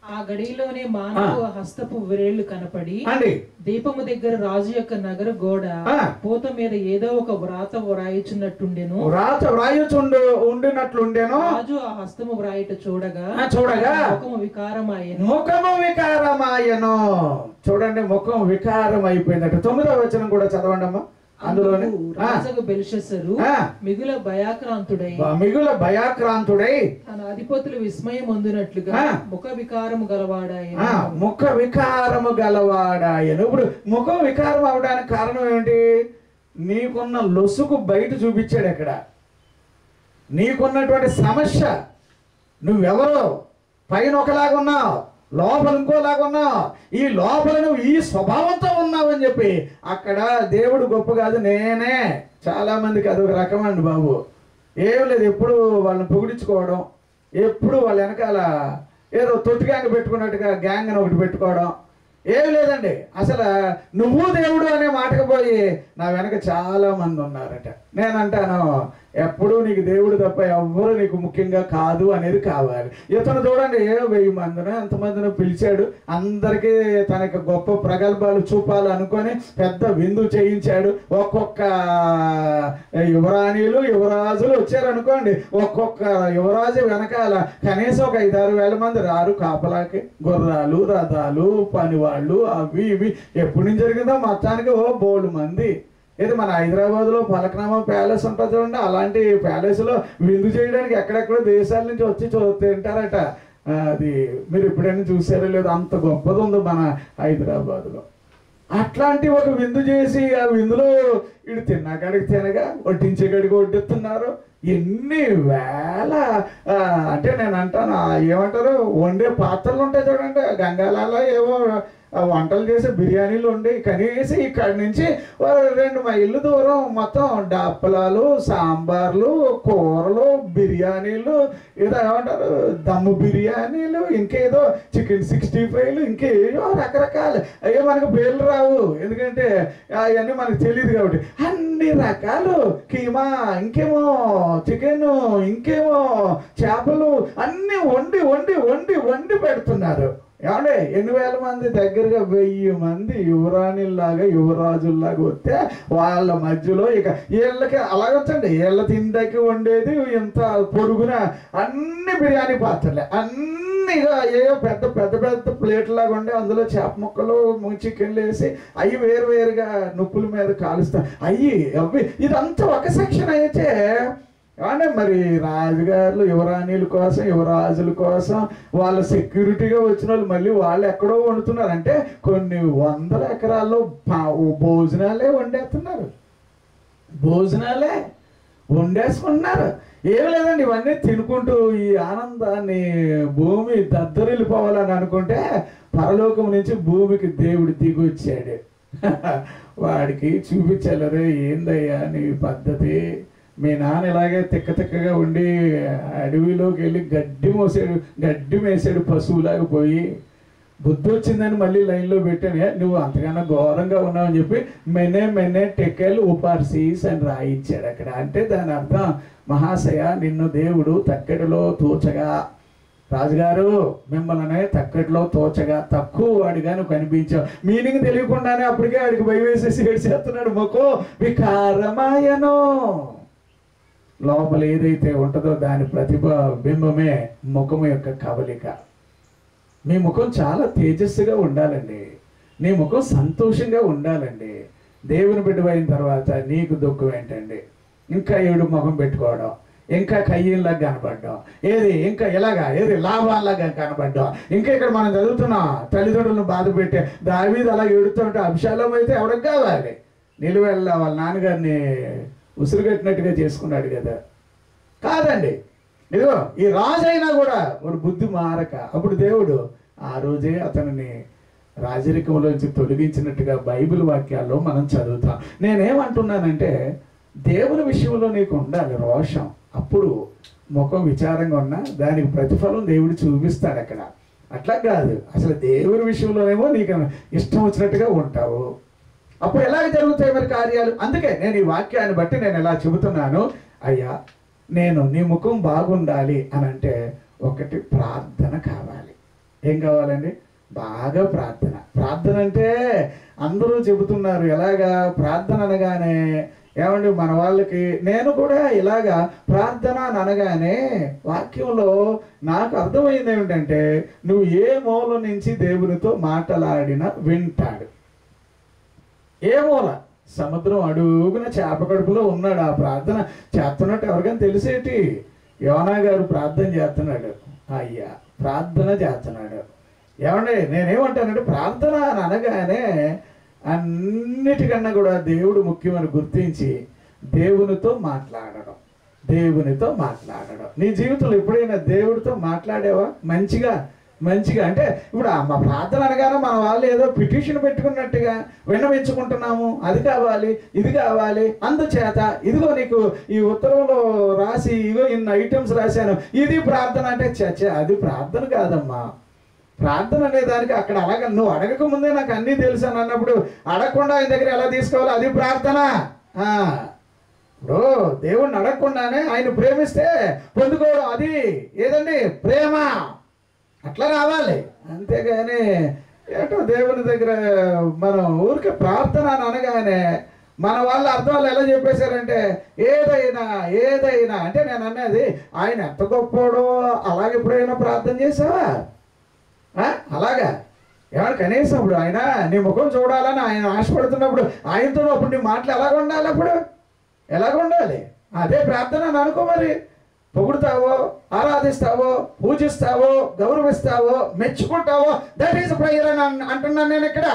ఆ గడిలోనే మానవ హస్తపు వ్రేళ్లు కనపడి దీపము దగ్గర రాజు యొక్క నగర గోడ పూత మీద ఏదో ఒక వ్రాత వ్రాయుచున్నట్టుండెను. రాజు ఆ హస్తము వ్రాయిట చూడగా ముఖము వికారమాయెను. చూడండి, ముఖం వికారం అయిపోయిందట. 9వ వచనం కూడా చదవండి అమ్మా. అందులోనే రాజు బెల్షస్సరు మిగుల భయాక్రాంతుడై తన అధిపతులు విస్మయం పొందినట్లుగా ముఖ వికారము గలవాడాయను. ఇప్పుడు ముఖం వికారం అవడానికి కారణం ఏమిటి? నీకున్న లొసుకు బయట చూపించాడు. అక్కడ నీకున్నటువంటి సమస్య, నువ్వెవరో పైన ఒకలాగా ఉన్నావు, లోపల ఇంకోలాగా ఉన్నావు, ఈ లోపల నువ్వు ఈ స్వభావంతో ఉన్నావని చెప్పి అక్కడ దేవుడు గొప్ప కాదు, నేనే. చాలా మందికి అదొక రకమండి బాబు. ఏం లేదు, ఎప్పుడు వాళ్ళని పొగిడించుకోవడం, ఎప్పుడు వాళ్ళ వెనకాల ఏదో తొట్టి గ్యాంగ్ పెట్టుకున్నట్టుగా గ్యాంగ్ అని ఒకటి పెట్టుకోవడం. ఏం లేదండి, అసలు నువ్వు దేవుడు అనే మాటకు పోయి నా వెనక చాలా మంది ఉన్నారట. నేనంటాను, ఎప్పుడూ నీకు దేవుడు తప్ప ఎవ్వరు నీకు ముఖ్యంగా కాదు అనేది కావాలి. ఇతను చూడండి, 1000 మందినో ఎంతమందినో పిలిచాడు, అందరికీ తనకి గొప్ప ప్రగల్భాలు చూపాలి అనుకొని పెద్ద విందు చేయించాడు. ఒక్కొక్క యువరాజులు వచ్చారనుకోండి, ఒక్కొక్క యువరాజు వెనకాల కనీసం ఒక 5-6 వేల మంది రారు కాపలాకి. గుర్రాలు, రథాలు, పనివాళ్ళు, అవి ఇవి. ఎప్పటి నుంచి జరిగిందో మొత్తానికి బోల్డ్ మంది. ఇది మన హైదరాబాద్లో పలకనామా ప్యాలెస్ ఉంటుంది చూడండి, అలాంటి ప్యాలెస్లో విందు చేయడానికి ఎక్కడెక్కడో దేశాల నుంచి వచ్చి తింటారట. అది మీరు ఎప్పుడైనా చూసారో లేదో, అంత గొప్పది ఉంది మన హైదరాబాద్లో. అట్లాంటి ఒక విందు చేసి ఆ విందులో ఇటు తిన్నాకాడికి తినగా వడ్డించేకాడికి వడ్డిస్తున్నారు. ఎన్ని వేల అంటే నేను అంటాను, ఏమంటారు, వండే పాత్రలు ఉంటాయి చూడండి, గంగాలాల ఏవో వంటలు చేసే బిర్యానీలు ఉండి కనీసం ఇక్కడి నుంచి 2 మైళ్ళు దూరం మొత్తం డప్పలాలు, సాంబార్లు, కూరలు, బిర్యానీలు, ఏదో ఏమంటారు దమ్ము బిర్యానీలు, ఇంకేదో చికెన్ 65లు, ఇంకేదో రకరకాలు. అయ్యో మనకు పేర్లు రావు, ఎందుకంటే అవన్నీ మనకు తెలియదు కాబట్టి. అన్ని రకాలు కీమా, ఇంకేమో చికెన్, ఇంకేమో చేపలు, అన్నీ వండి వండి వండి వండి పెడుతున్నారు. ఏమంటే 8,000 మంది దగ్గరగా 1000 మంది యువరాణిలాగా యువరాజుల్లాగా వస్తే వాళ్ళ మధ్యలో ఇక వీళ్ళకి అలాగొచ్చండి, వీళ్ళ తిండికి వండేది ఇంత పొడుగున అన్ని బిర్యానీ పాత్రలే, అన్ని ఏవో పెద్ద పెద్ద పెద్ద ప్లేట్లాగా ఉండే అందులో చేప ముక్కలు, చికెన్లు వేసి అవి వేరువేరుగా నొప్పుల మీద కాలుస్తాం. అవి ఇదంతా ఒక సెక్షన్ అయితే అంటే మరి రాజుగారులు యువరాణిల కోసం, యువరాజుల కోసం, వాళ్ళ సెక్యూరిటీగా వచ్చిన వాళ్ళు మళ్ళీ వాళ్ళు ఎక్కడో వండుతున్నారు. అంటే కొన్ని 100 ఎకరాల్లో భోజనాలే వండేసుకుంటున్నారు. ఏం లేదండి, ఇవన్నీ తినుకుంటూ ఈ ఆనందాన్ని భూమి దద్దరిల్లిపోవాలని అనుకుంటే పరలోకం నుంచి భూమికి దేవుడు దిగి వచ్చాడు. వాడికి చూపించాలరే, ఏందయ్యా నీ పద్ధతి, మీ నాన్న ఇలాగే తిక్కగా ఉండి అడవిలోకి వెళ్ళి గడ్డి మేసాడు పశువులాగా పోయి, బుద్ధి వచ్చిందని మళ్ళీ లైన్లో పెట్టాను. నువ్వు అంతకన్నా ఘోరంగా ఉన్నావని చెప్పి మెనే టెకెల్ ఉపార్సీస్ అని రాయించాడు అక్కడ. అంటే దాని అర్థం, మహాశయ నిన్ను దేవుడు తక్కడిలో తోచగా, రాజుగారు మిమ్మల్ని తక్కడిలో తోచగా తక్కువ వాడిగా నువ్వు కనిపించావు. మీనింగ్ తెలియకుండానే అప్పటికే వాడికి భయం వేసేసి ఏడ్చేస్తున్నాడు. ముఖో వికారమాయనో, లోపల ఏదైతే ఉంటుందో దాని ప్రతిబింబమే ముఖము యొక్క కవలిక. మీ ముఖం చాలా తేజస్సుగా ఉండాలండి. నీ ముఖం సంతోషంగా ఉండాలండి. దేవుని బిడ్డవైన తర్వాత నీకు దుఃఖం ఏంటండి? ఇంకా ఏడు ముఖం పెట్టుకోవడం, ఇంకా కయ్యంలాగా కనపడ్డాం, ఏది ఇంకా ఇలాగా ఏది లాభాల్లాగా కనపడ్డాం. ఇంకా ఇక్కడ మనం చదువుతున్నాం, తల్లిదండ్రులను బాధ పెట్టే దావీదు అలా ఏడుతుంటే అభిషాలం అయితే ఎవరికి కావాలి? నిలువెళ్ళ వాళ్ళ నాన్నగారిని ఉసురుగట్టినట్టుగా చేసుకున్నాడు కదా. కాదండి, ఇదిగో ఈ రాజు అయినా కూడా వాడు బుద్ధి మారక అప్పుడు దేవుడు ఆ రోజే అతనిని రాజరికంలోంచి తొలగించినట్టుగా బైబిల్ వాక్యాల్లో మనం చదువుతాం. నేనేమంటున్నానంటే దేవుని విషయంలో నీకు ఉండాలి రోషం. అప్పుడు ముఖం విచారంగా ఉన్నా దానికి ప్రతిఫలం దేవుడు చూపిస్తాడు అక్కడ. అట్లా కాదు, అసలు దేవుని విషయంలోనేమో నీకు ఇష్టం వచ్చినట్టుగా ఉంటావు. అప్పుడు ఎలాగ జరుగుతాయి మరి కార్యాలు? అందుకే నేను ఈ వాక్యాన్ని బట్టి నేను ఎలా చెబుతున్నాను, అయ్యా నేను నీ ముఖం బాగుండాలి అని అంటే ఒకటి ప్రార్థన కావాలి. ఏం కావాలండి? బాగా ప్రార్థన. ప్రార్థన అంటే అందరూ చెబుతున్నారు ఎలాగా ప్రార్థన అనగానే, ఏమండి మన వాళ్ళకి నేను కూడా ఇలాగా ప్రార్థన అని అనగానే వాక్యంలో నాకు అర్థమైంది ఏమిటంటే, నువ్వు ఏ మూల నుంచి దేవునితో మాట్లాడినా వింటాడు. ఏ మూల? సముద్రం అడుగున చేప కడుపులో ఉన్నాడు. ఆ ప్రార్థన చేస్తున్నట్టు ఎవరికైనా తెలిసేటి? యోనా గారు ప్రార్థన చేస్తున్నాడు, అయ్యా ప్రార్థన చేస్తున్నాడు. ఏమండి నేనేమంటానంటే ప్రార్థన అని అనగానే అన్నిటికన్నా కూడా దేవుడు ముఖ్యమని గుర్తించి దేవునితో మాట్లాడడం, దేవునితో మాట్లాడడం. నీ జీవితంలో ఎప్పుడైనా దేవుడితో మాట్లాడేవా? మంచిగా అంటే ఇప్పుడు మా ప్రార్థన అనగానే మన వాళ్ళు ఏదో పిటిషన్ పెట్టుకున్నట్టుగా విన్నవించుకుంటున్నాము, అది కావాలి ఇది కావాలి, అందుచేత ఇదిగో నీకు ఈ ఉత్తరంలో రాసి ఇగో ఇన్ని ఐటమ్స్ రాశాను, ఇది ప్రార్థన అంటే చచ్చే అది ప్రార్థన కాదమ్మా. ప్రార్థన అనే దానికి అక్కడ అలాగ నువ్వు అడగక ముందే నాకు అన్నీ తెలుసు అని అన్నప్పుడు అడగకుండా ఆయన దగ్గర ఎలా తీసుకోవాలో అది ప్రార్థన. ఇప్పుడు దేవుణ్ణి అడగకుండానే ఆయన ప్రేమిస్తే పొందుకోవడం అది ఏదండి? ప్రేమ. అట్లా రావాలి, అంతేగాని ఏంటో దేవుని దగ్గర మనం ఊరికే ప్రార్థన అని అనగానే మన వాళ్ళ అర్థాలు ఎలా చెప్పేశారంటే ఏదైనా అంటే నేను అన్నది ఆయన ఎంత గొప్పోడో అలాగే ఎప్పుడైనా ప్రార్థన చేసావా? అలాగా ఏమన్నా కనీసం ఇప్పుడు ఆయన నీ ముఖం చూడాలని ఆయన ఆశపడుతున్నప్పుడు ఆయనతో అప్పుడు నీ మాటలు ఎలాగ ఉండాలి? అప్పుడు ఎలాగ ఉండాలి? అదే ప్రార్థన అని అనుకో. మరి పొగుడుతావో, ఆరాధిస్తావో, పూజిస్తావో, గౌరవిస్తావో, మెచ్చుకుంటావో, దట్ ఈస్ ప్రేయర్ అని అంటున్నాను నేను ఇక్కడ.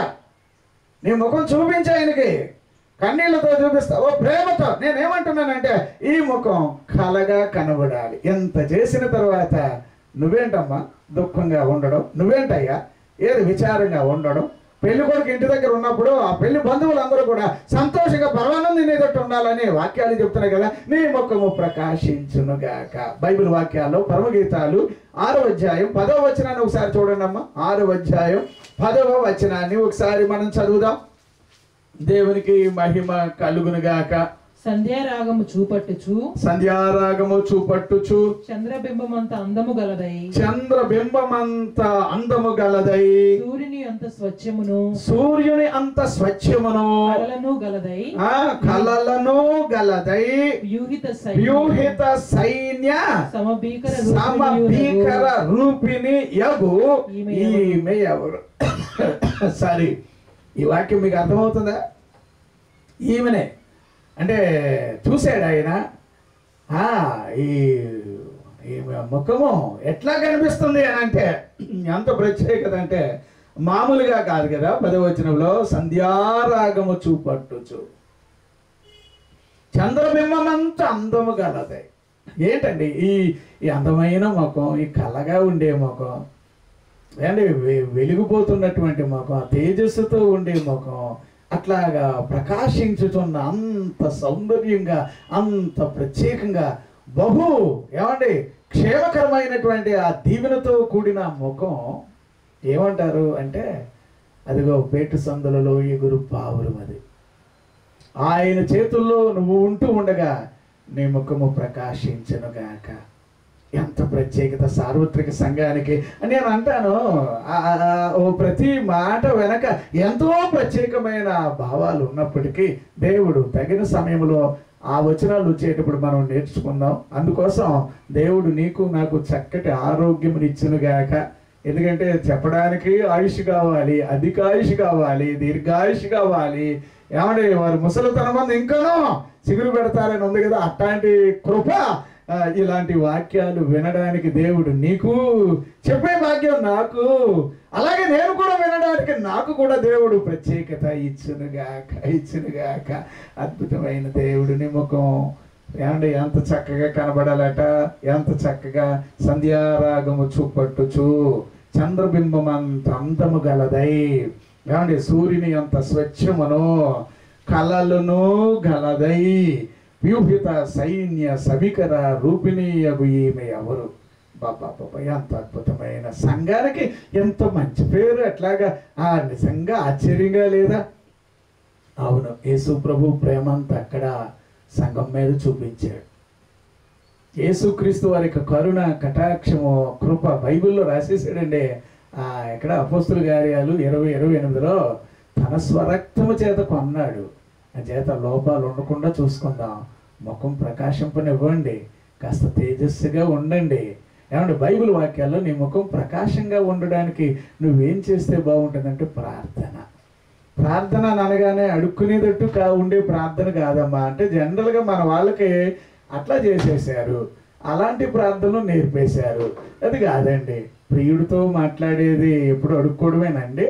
నీ ముఖం చూపించే ఆయనకి కన్నీళ్లతో చూపిస్తావో, ప్రేమతో. నేనేమంటున్నానంటే ఈ ముఖం కలగా కనబడాలి. ఎంత చేసిన తర్వాత నువ్వేంటమ్మా దుఃఖంగా ఉండడం? నువ్వేంటయ్యా ఏది విచారంగా ఉండడం? పెళ్లి కొడుకు ఇంటి దగ్గర ఉన్నప్పుడు ఆ పెళ్లి బంధువులందరూ కూడా సంతోషంగా పరమానందం ఎదుట ఉండాలని వాక్యాలు చెప్తున్నాయి కదా. నీ ముఖము ప్రకాశించునుగాక. బైబిల్ వాక్యాల్లో పరమగీతాలు 6వ అధ్యాయం 10వ వచనాన్ని ఒకసారి చూడండి అమ్మా. 6వ అధ్యాయం 10వ వచనాన్ని ఒకసారి మనం చదువుదాం. దేవునికి మహిమ కలుగునుగాక. సంధ్యారాగము చూపట్టుచు చంద్రబింబమంత అందము గలదై సూర్యుని అంత స్వచ్ఛమును కలలను గలదై వ్యూహిత సైన్య సమభీకర రూపిణి యగు ఈమె ఎవరు? సారీ, ఈ వాక్యం మీకు అర్థమవుతుందా? ఈమెనే అంటే చూశాడు ఆయన. ఈ ముఖము ఎట్లా కనిపిస్తుంది అని అంటే ఎంత ప్రత్యేకత అంటే మామూలుగా కాదు కదా. 10వ వచనంలో సంధ్యారాగము చూపట్టుచు చంద్రబింబమంత అందము గలదే. ఏంటండి ఈ అందమైన ముఖం, ఈ కళగా ఉండే ముఖం, అంటే వెలిగిపోతున్నటువంటి ముఖం, తేజస్సుతో ఉండే ముఖం, అట్లాగా ప్రకాశించుతున్న అంత సౌందర్యంగా అంత ప్రత్యేకంగా ఏమండి క్షేమకరమైనటువంటి ఆ దీవెనతో కూడిన ముఖం ఏమంటారు అంటే అదిగో పేటు సందులలో ఎగురు పావురం. అది ఆయన చేతుల్లో నువ్వు ఉంటూ ఉండగా నీ ముఖము ప్రకాశించునుగాక. ఎంత ప్రత్యేకత సార్వత్రిక సంఘానికి అని నేను అంటాను. ప్రతి మాట వెనక ఎంతో ప్రత్యేకమైన భావాలు ఉన్నప్పటికీ దేవుడు తగిన సమయంలో ఆ వచనాలు వచ్చేటప్పుడు మనం నేర్చుకుందాం. అందుకోసం దేవుడు నీకు నాకు చక్కటి ఆరోగ్యమునిచ్చునుగాక. ఎందుకంటే చెప్పడానికి ఆయుష్ కావాలి, అధిక ఆయుష్ కావాలి, దీర్ఘాయుష్ కావాలి. ఏమంటే వారు ముసలితనం మంది ఇంకానూ చిగురు పెడతారని ఉంది కదా, అట్లాంటి కృప ఇలాంటి వాక్యాలు వినడానికి దేవుడు నీకు చెప్పే భాగ్యం నాకు, అలాగే నేను కూడా వినడానికి నాకు కూడా దేవుడు ప్రత్యేకత ఇచ్చునుగాక. అద్భుతమైన దేవుడిని ముఖం ఏమంటే ఎంత చక్కగా కనబడాలట, ఎంత చక్కగా సంధ్యారాగము చూపట్టుచు చంద్రబింబం అంత అందము గలదై, ఏమంటే సూర్యుని అంత స్వచ్ఛమును కలలును గలదై, వ్యూహిత సైన్య సభికర రూపిణీయగు ఈమె ఎవరు. బాబా ఎంత అద్భుతమైన సంఘానికి ఎంత మంచి పేరు. ఎట్లాగా నిజంగా ఆశ్చర్యంగా లేదా? అవును, యేసు ప్రభు ప్రేమంతా అక్కడ సంఘం మీద చూపించాడు. యేసుక్రీస్తు వారి కరుణ కటాక్షము కృప బైబిల్లో రాసేసాడండి. ఎక్కడ అపోస్తుల కార్యాలు 20:28లో తన స్వరక్తము చేత కొన్నాడు. ఆ చేత లోపాలు ఉండకుండా చూసుకుందాం, ముఖం ప్రకాశింపనివ్వండి, కాస్త తేజస్సుగా ఉండండి. ఏమంటే బైబిల్ వాక్యాల్లో నీ ముఖం ప్రకాశంగా ఉండడానికి నువ్వేం చేస్తే బాగుంటుందంటే ప్రార్థన అనగానే అడుక్కునేటట్టు ఉండే ప్రార్థన కాదమ్మా. అంటే జనరల్గా మన వాళ్ళకి అట్లా చేసేసారు, అలాంటి ప్రార్థనలు నేర్పేశారు. అది కాదండి. ప్రియుడితో మాట్లాడేది ఎప్పుడు అడుక్కోవడమేనండి.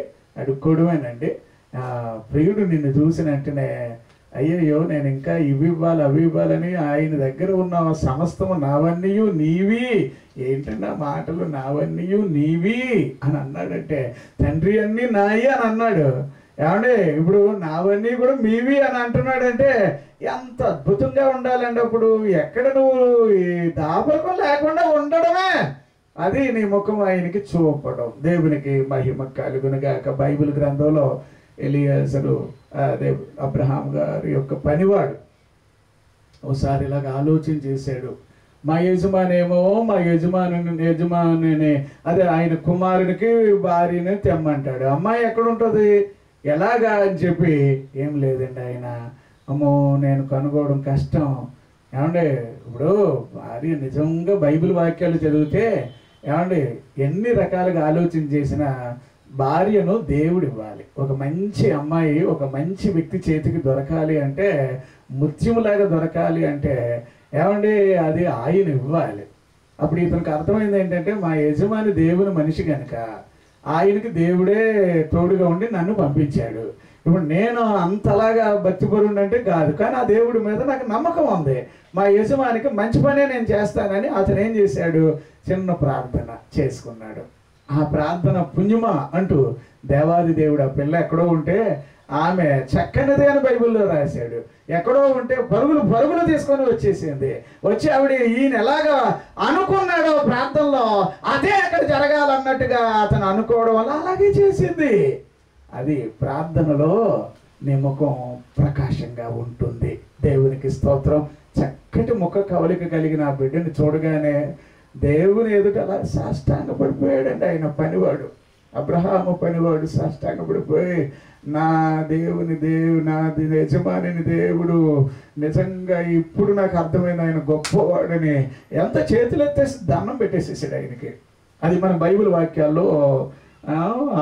ప్రియుడు నిన్ను చూసిన వెంటనే అయ్యయ్యో నేను ఇంకా ఇవి ఇవ్వాలి అవి ఇవ్వాలని ఆయన దగ్గర ఉన్న సమస్తము నావన్నీయు నీవి, ఏంటంటే ఆ మాటలు నావన్నీయు నీవి అని అన్నాడంటే, తండ్రి అన్నీ నాయి అని అన్నాడు. ఏమంటే ఇప్పుడు నావన్నీ కూడా మీవి అని అంటున్నాడంటే ఎంత అద్భుతంగా ఉండాలండి. అప్పుడు ఎక్కడ నువ్వు దాపరికం లేకుండా ఉండడమే, అది నీ ముఖం ఆయనకి చూపడం. దేవునికి మహిమ కలుగునుగాక. బైబిల్ గ్రంథంలో ఎలియాజరు అదే అబ్రహాం గారి యొక్క పనివాడు ఒకసారి ఇలాగ ఆలోచన చేశాడు. మా యజమాని అదే ఆయన కుమారుడికి భార్యని తెమ్మంటాడు. అమ్మాయి ఎక్కడ ఉంటుంది ఎలాగా అని చెప్పి, ఏం లేదండి ఆయన, అమ్మో నేను కనుగోవడం కష్టం. ఏమండి ఇప్పుడు భార్య నిజంగా బైబిల్ వాక్యాలు చదివితే ఏమండి ఎన్ని రకాలుగా ఆలోచన చేసినా భార్యను దేవుడు ఇవ్వాలి. ఒక మంచి అమ్మాయి ఒక మంచి వ్యక్తి చేతికి దొరకాలి అంటే, ముత్యములాగా దొరకాలి అంటే ఏమండి అది ఆయన ఇవ్వాలి. అప్పుడు ఇతనికి అర్థమైంది ఏంటంటే, మా యజమాని దేవుని మనిషి కనుక ఆయనకి దేవుడే తోడుగా ఉండి నన్ను పంపించాడు. ఇప్పుడు నేను అంతలాగా భక్తిపరుడు అంటే కాదు, కానీ ఆ దేవుడి మీద నాకు నమ్మకం ఉంది. మా యజమానికి మంచి పనే నేను చేస్తానని అతను ఏం చేశాడు, చిన్న ప్రార్థన చేసుకున్నాడు. ఆ ప్రార్థన పుణ్యమా అంటూ దేవాది దేవుడు ఆ పిల్ల ఎక్కడో ఉంటే ఆమె చక్కనిదే అని బైబిల్లో రాశాడు. ఎక్కడో ఉంటే పరుగులు తీసుకొని వచ్చేసింది. వచ్చి ఆవిడ ఈయన ఎలాగా అనుకున్నాడో ప్రార్థనలో అదే అక్కడ జరగాలన్నట్టుగా అతను అనుకోవడం వల్ల అలాగే చేసింది. అది ప్రార్థనలో నీ ముఖం ప్రకాశంగా ఉంటుంది. దేవునికి స్తోత్రం. చక్కటి ముఖ కవలిక కలిగిన ఆ బిడ్డని చూడగానే దేవుని ఎదుట అలా సాష్టాంగ పడిపోయాడండి. ఆయన పనివాడు, అబ్రహాము పనివాడు సాష్టాంగ పడిపోయి, నా యజమానిని దేవుడు నిజంగా ఇప్పుడు నాకు అర్థమైంది, ఆయన గొప్పవాడని ఎంత చేతులెత్తేసి దండం పెట్టేసేసాడు ఆయనకి. అది మన బైబిల్ వాక్యాల్లో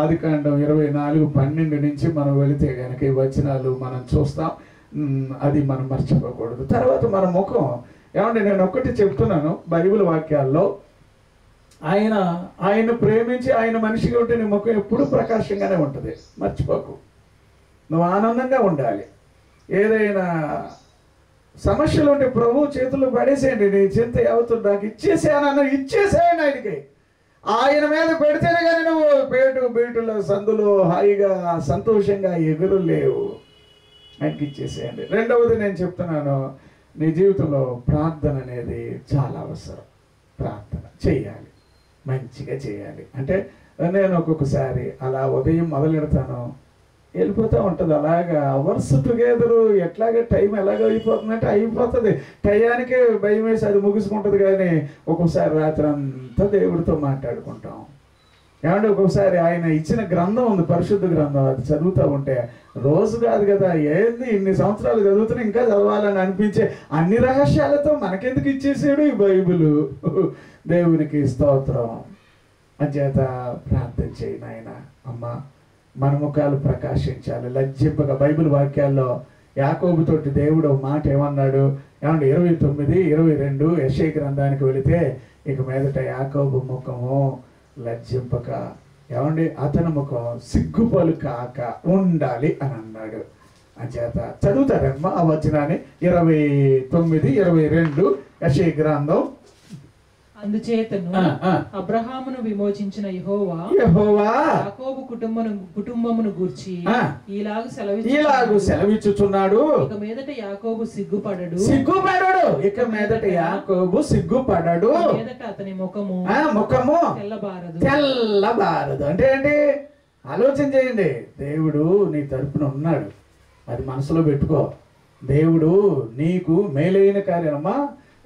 ఆదికాండం 24:12 నుంచి మనం వెళితే కనుక ఈ వచనాలు మనం చూస్తాం. అది మనం మర్చిపోకూడదు. తర్వాత మన ముఖం ఏమంటే నేను ఒక్కటి చెప్తున్నాను, బైబిల్ వాక్యాల్లో ఆయన ప్రేమించి ఆయన మనిషిగా ఉంటే నీ ముఖం ఎప్పుడూ ప్రకాశంగానే ఉంటుంది. మర్చిపోకు. నువ్వు ఆనందంగా ఉండాలి. ఏదైనా సమస్యలు ఉంటే ప్రభు చేతుల్లో పడేసేయండి. నీ చింత యావత్తు నాకు ఇచ్చేసేయండి ఆయనకి. ఆయన మీద పెడితేనే కానీ నువ్వు బీటులో సందులో హాయిగా సంతోషంగా ఎగురులేవు. ఆయనకి ఇచ్చేసేయండి. రెండవది నేను చెప్తున్నాను, నీ జీవితంలో ప్రార్థన అనేది చాలా అవసరం. ప్రార్థన చేయాలి, మంచిగా చేయాలి. అంటే నేను ఒక్కొక్కసారి అలా ఉదయం మొదలెడతాను, వెళ్ళిపోతూ ఉంటుంది. అలాగా అవర్స్ టుగెదరు ఎట్లాగే టైం ఎలాగ అయిపోతుందంటే అయిపోతుంది. టయానికి భయం వేసి అది ముగిసుకుంటుంది. కానీ ఒక్కొక్కసారి రాత్రి అంతా దేవుడితో మాట్లాడుకుంటాం. ఏమంటే ఒక్కొక్కసారి ఆయన ఇచ్చిన గ్రంథం ఉంది, పరిశుద్ధ గ్రంథం, అది చదువుతూ ఉంటే రోజు కాదు కదా, ఏంది ఇన్ని సంవత్సరాలు చదువుతున్నా ఇంకా చదవాలని అనిపించే అన్ని రహస్యాలతో మనకెందుకు ఇచ్చేసాడు ఈ బైబిల్. దేవునికి స్తోత్రం. అంచేత ప్రార్థన చేయి నాయన. అమ్మ మన ముఖాలు ప్రకాశించాలి లజ్జింపగా. బైబిల్ వాక్యాల్లో యాకోబుతోటి దేవుడు మాట ఏమన్నాడు ఏమంటే 29, 22 యెషయా గ్రంథానికి వెళితే ఇక మీదట యాకోబు ముఖము లజ్జింపక ఏమండి అతని ముఖం సిగ్గుపలు కాక ఉండాలి అని అన్నాడు. అంచేత చదువుతారమ్మా ఆ వచనాన్ని 29, 22 యెషయా గ్రంథం. అందుచేతను అబ్రహామును విమోచించిన యెహోవా యాకోబు కుటుంబమును గూర్చి ఇలాగు సెలవిచ్చుచున్నాడు. ఇక మీదట యాకోబు సిగ్గుపడడు. ఇక మీదట యాకోబు సిగ్గుపడడు. మీదట అతని ముఖము తెల్లబారదు. అంటే ఏంటి? ఆలోచన చేయండి. దేవుడు నీ తరపున ఉన్నాడు, అది మనసులో పెట్టుకో. దేవుడు నీకు మేలైన కార్యమా.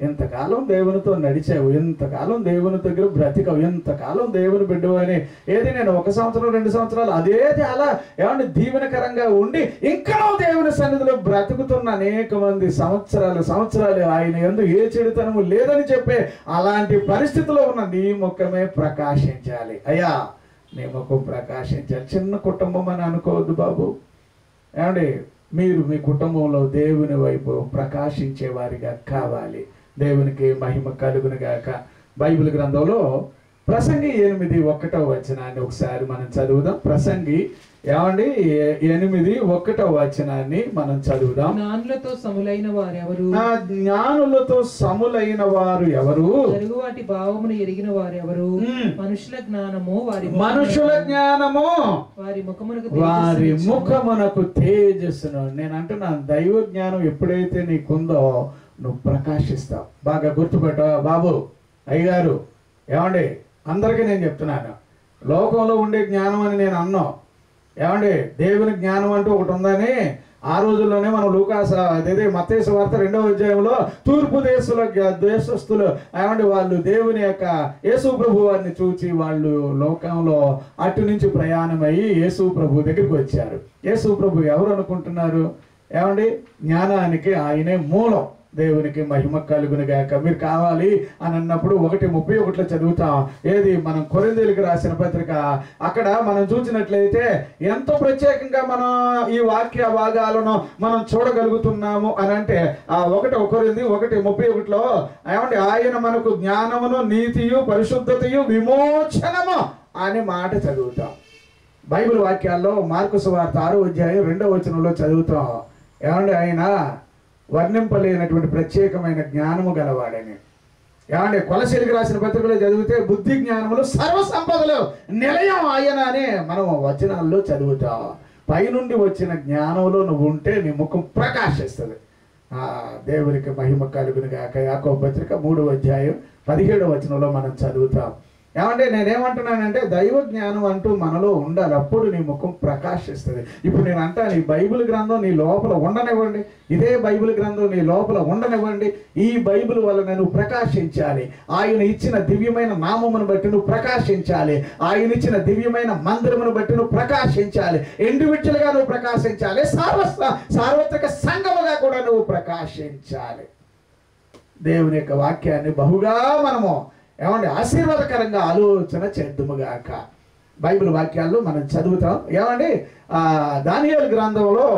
ఇంతకాలం దేవునితో నడిచావు, ఇంతకాలం దేవుని దగ్గర బ్రతికావు, ఇంతకాలం దేవుని బిడ్డవు అని ఏది నేను 1 సంవత్సరం 2 సంవత్సరాలు అదే చాలా ఏమంటే దీవెనకరంగా ఉండి ఇంకా దేవుని సన్నిధిలో బ్రతుకుతున్న అనేక మంది సంవత్సరాలు ఆయన యందు ఏ చెడుతనము లేదని చెప్పే అలాంటి పరిస్థితిలో ఉన్న నీ ముఖమే ప్రకాశించాలి. అయ్యా నీ ముఖం ప్రకాశించాలి. చిన్న కుటుంబం అని అనుకోవద్దు బాబు. ఏమండి మీరు మీ కుటుంబంలో దేవుని వైపు ప్రకాశించే వారిగా కావాలి. దేవునికి మహిమ కలుగును గాక. బైబిల్ గ్రంథంలో ప్రసంగి 8:1 వచనాన్ని ఒకసారి మనం చదువుదాం. ప్రసంగి ఏమండి 8:1 వచనాన్ని మనం చదువుదాం. జ్ఞానులతో సములైన వారు ఎవరు? జరుగువాటి భావమును ఎరిగిన వారు ఎవరు? మనుషుల జ్ఞానము వారి ముఖమునకు తేజస్సును. నేను అంటున్నాను, దైవ జ్ఞానం ఎప్పుడైతే నీకుందో నువ్వు ప్రకాశిస్తావు. బాగా గుర్తుపెట్టావా బాబు? అయ్యగారు ఏమండి అందరికీ నేను చెప్తున్నాను, లోకంలో ఉండే జ్ఞానం అని నేను అన్నా. ఏమండి దేవుని జ్ఞానం అంటూ ఒకటి ఉందని ఆ రోజుల్లోనే మనం అదే మత్తయి సువార్త 2వ అధ్యాయంలో తూర్పు దేశస్తులు ఏమండి వాళ్ళు దేవుని యొక్క యేసు ప్రభు వారిని చూచి వాళ్ళు లోకంలో అటు నుంచి ప్రయాణమై యేసు ప్రభు దగ్గరికి వచ్చారు. యేసు ప్రభు ఎవరు అనుకుంటున్నారు? ఏమండి జ్ఞానానికి ఆయనే మూలం. దేవునికి మహిమ కలుగును గాక. మీరు కావాలి అని అన్నప్పుడు 1:31 చదువుతాం. ఏది మనం కొరింథీయులకు రాసిన పత్రిక. అక్కడ మనం చూసినట్లయితే ఎంతో ప్రత్యేకంగా మనం ఈ వాక్య భాగాలను మనం చూడగలుగుతున్నాము అని అంటే ఆ 1 కొరింథీ 1:31లో ఏమంటే ఆయన మనకు జ్ఞానమును నీతియు పరిశుద్ధతయు విమోచనము అనే మాట చదువుతాం. బైబిల్ వాక్యాల్లో మార్కు సువార్త 6వ అధ్యాయం 2వ వచనంలో చదువుతాం. ఏమంటే ఆయన వర్ణింపలేనటువంటి ప్రత్యేకమైన జ్ఞానము గలవాడని. ఏమంటే కొలసీలకు రాసిన పత్రికలో చదివితే బుద్ధి జ్ఞానములు సర్వ సంపదలు నిలయం ఆయన అని మనం వచనాల్లో చదువుతాం. పైనుండి వచ్చిన జ్ఞానంలో నువ్వు ఉంటే నీ ముఖం ప్రకాశిస్తుంది. దేవునికి మహిమ కలుగును గాక. యాకోబు పత్రిక 3వ అధ్యాయం 17వ వచనంలో మనం చదువుతాం. ఏమంటే నేనేమంటున్నానంటే దైవ జ్ఞానం అంటూ మనలో ఉండాలి, అప్పుడు నీ ముఖం ప్రకాశిస్తుంది. ఇప్పుడు నేను అంటాను, ఈ బైబిల్ గ్రంథం నీ లోపల ఉండనివ్వండి, ఇదే బైబిల్ గ్రంథం నీ లోపల ఉండనివ్వండి. ఈ బైబిల్ వలన నువ్వు ప్రకాశించాలి. ఆయన ఇచ్చిన దివ్యమైన నామమును బట్టి నువ్వు ప్రకాశించాలి. ఆయన ఇచ్చిన దివ్యమైన మందిరమును బట్టి నువ్వు ప్రకాశించాలి. ఇండివిజువల్గా నువ్వు ప్రకాశించాలి, సార్వత్రిక సంఘముగా కూడా నువ్వు ప్రకాశించాలి. దేవుని యొక్క వాక్యాన్ని బహుగా మనము ఏమంటే ఆశీర్వాదకరంగా ఆలోచన చేద్దుముగాక. బైబిల్ వాక్యాల్లో మనం చదువుతాం. ఏమండి దానియేలు గ్రంథంలో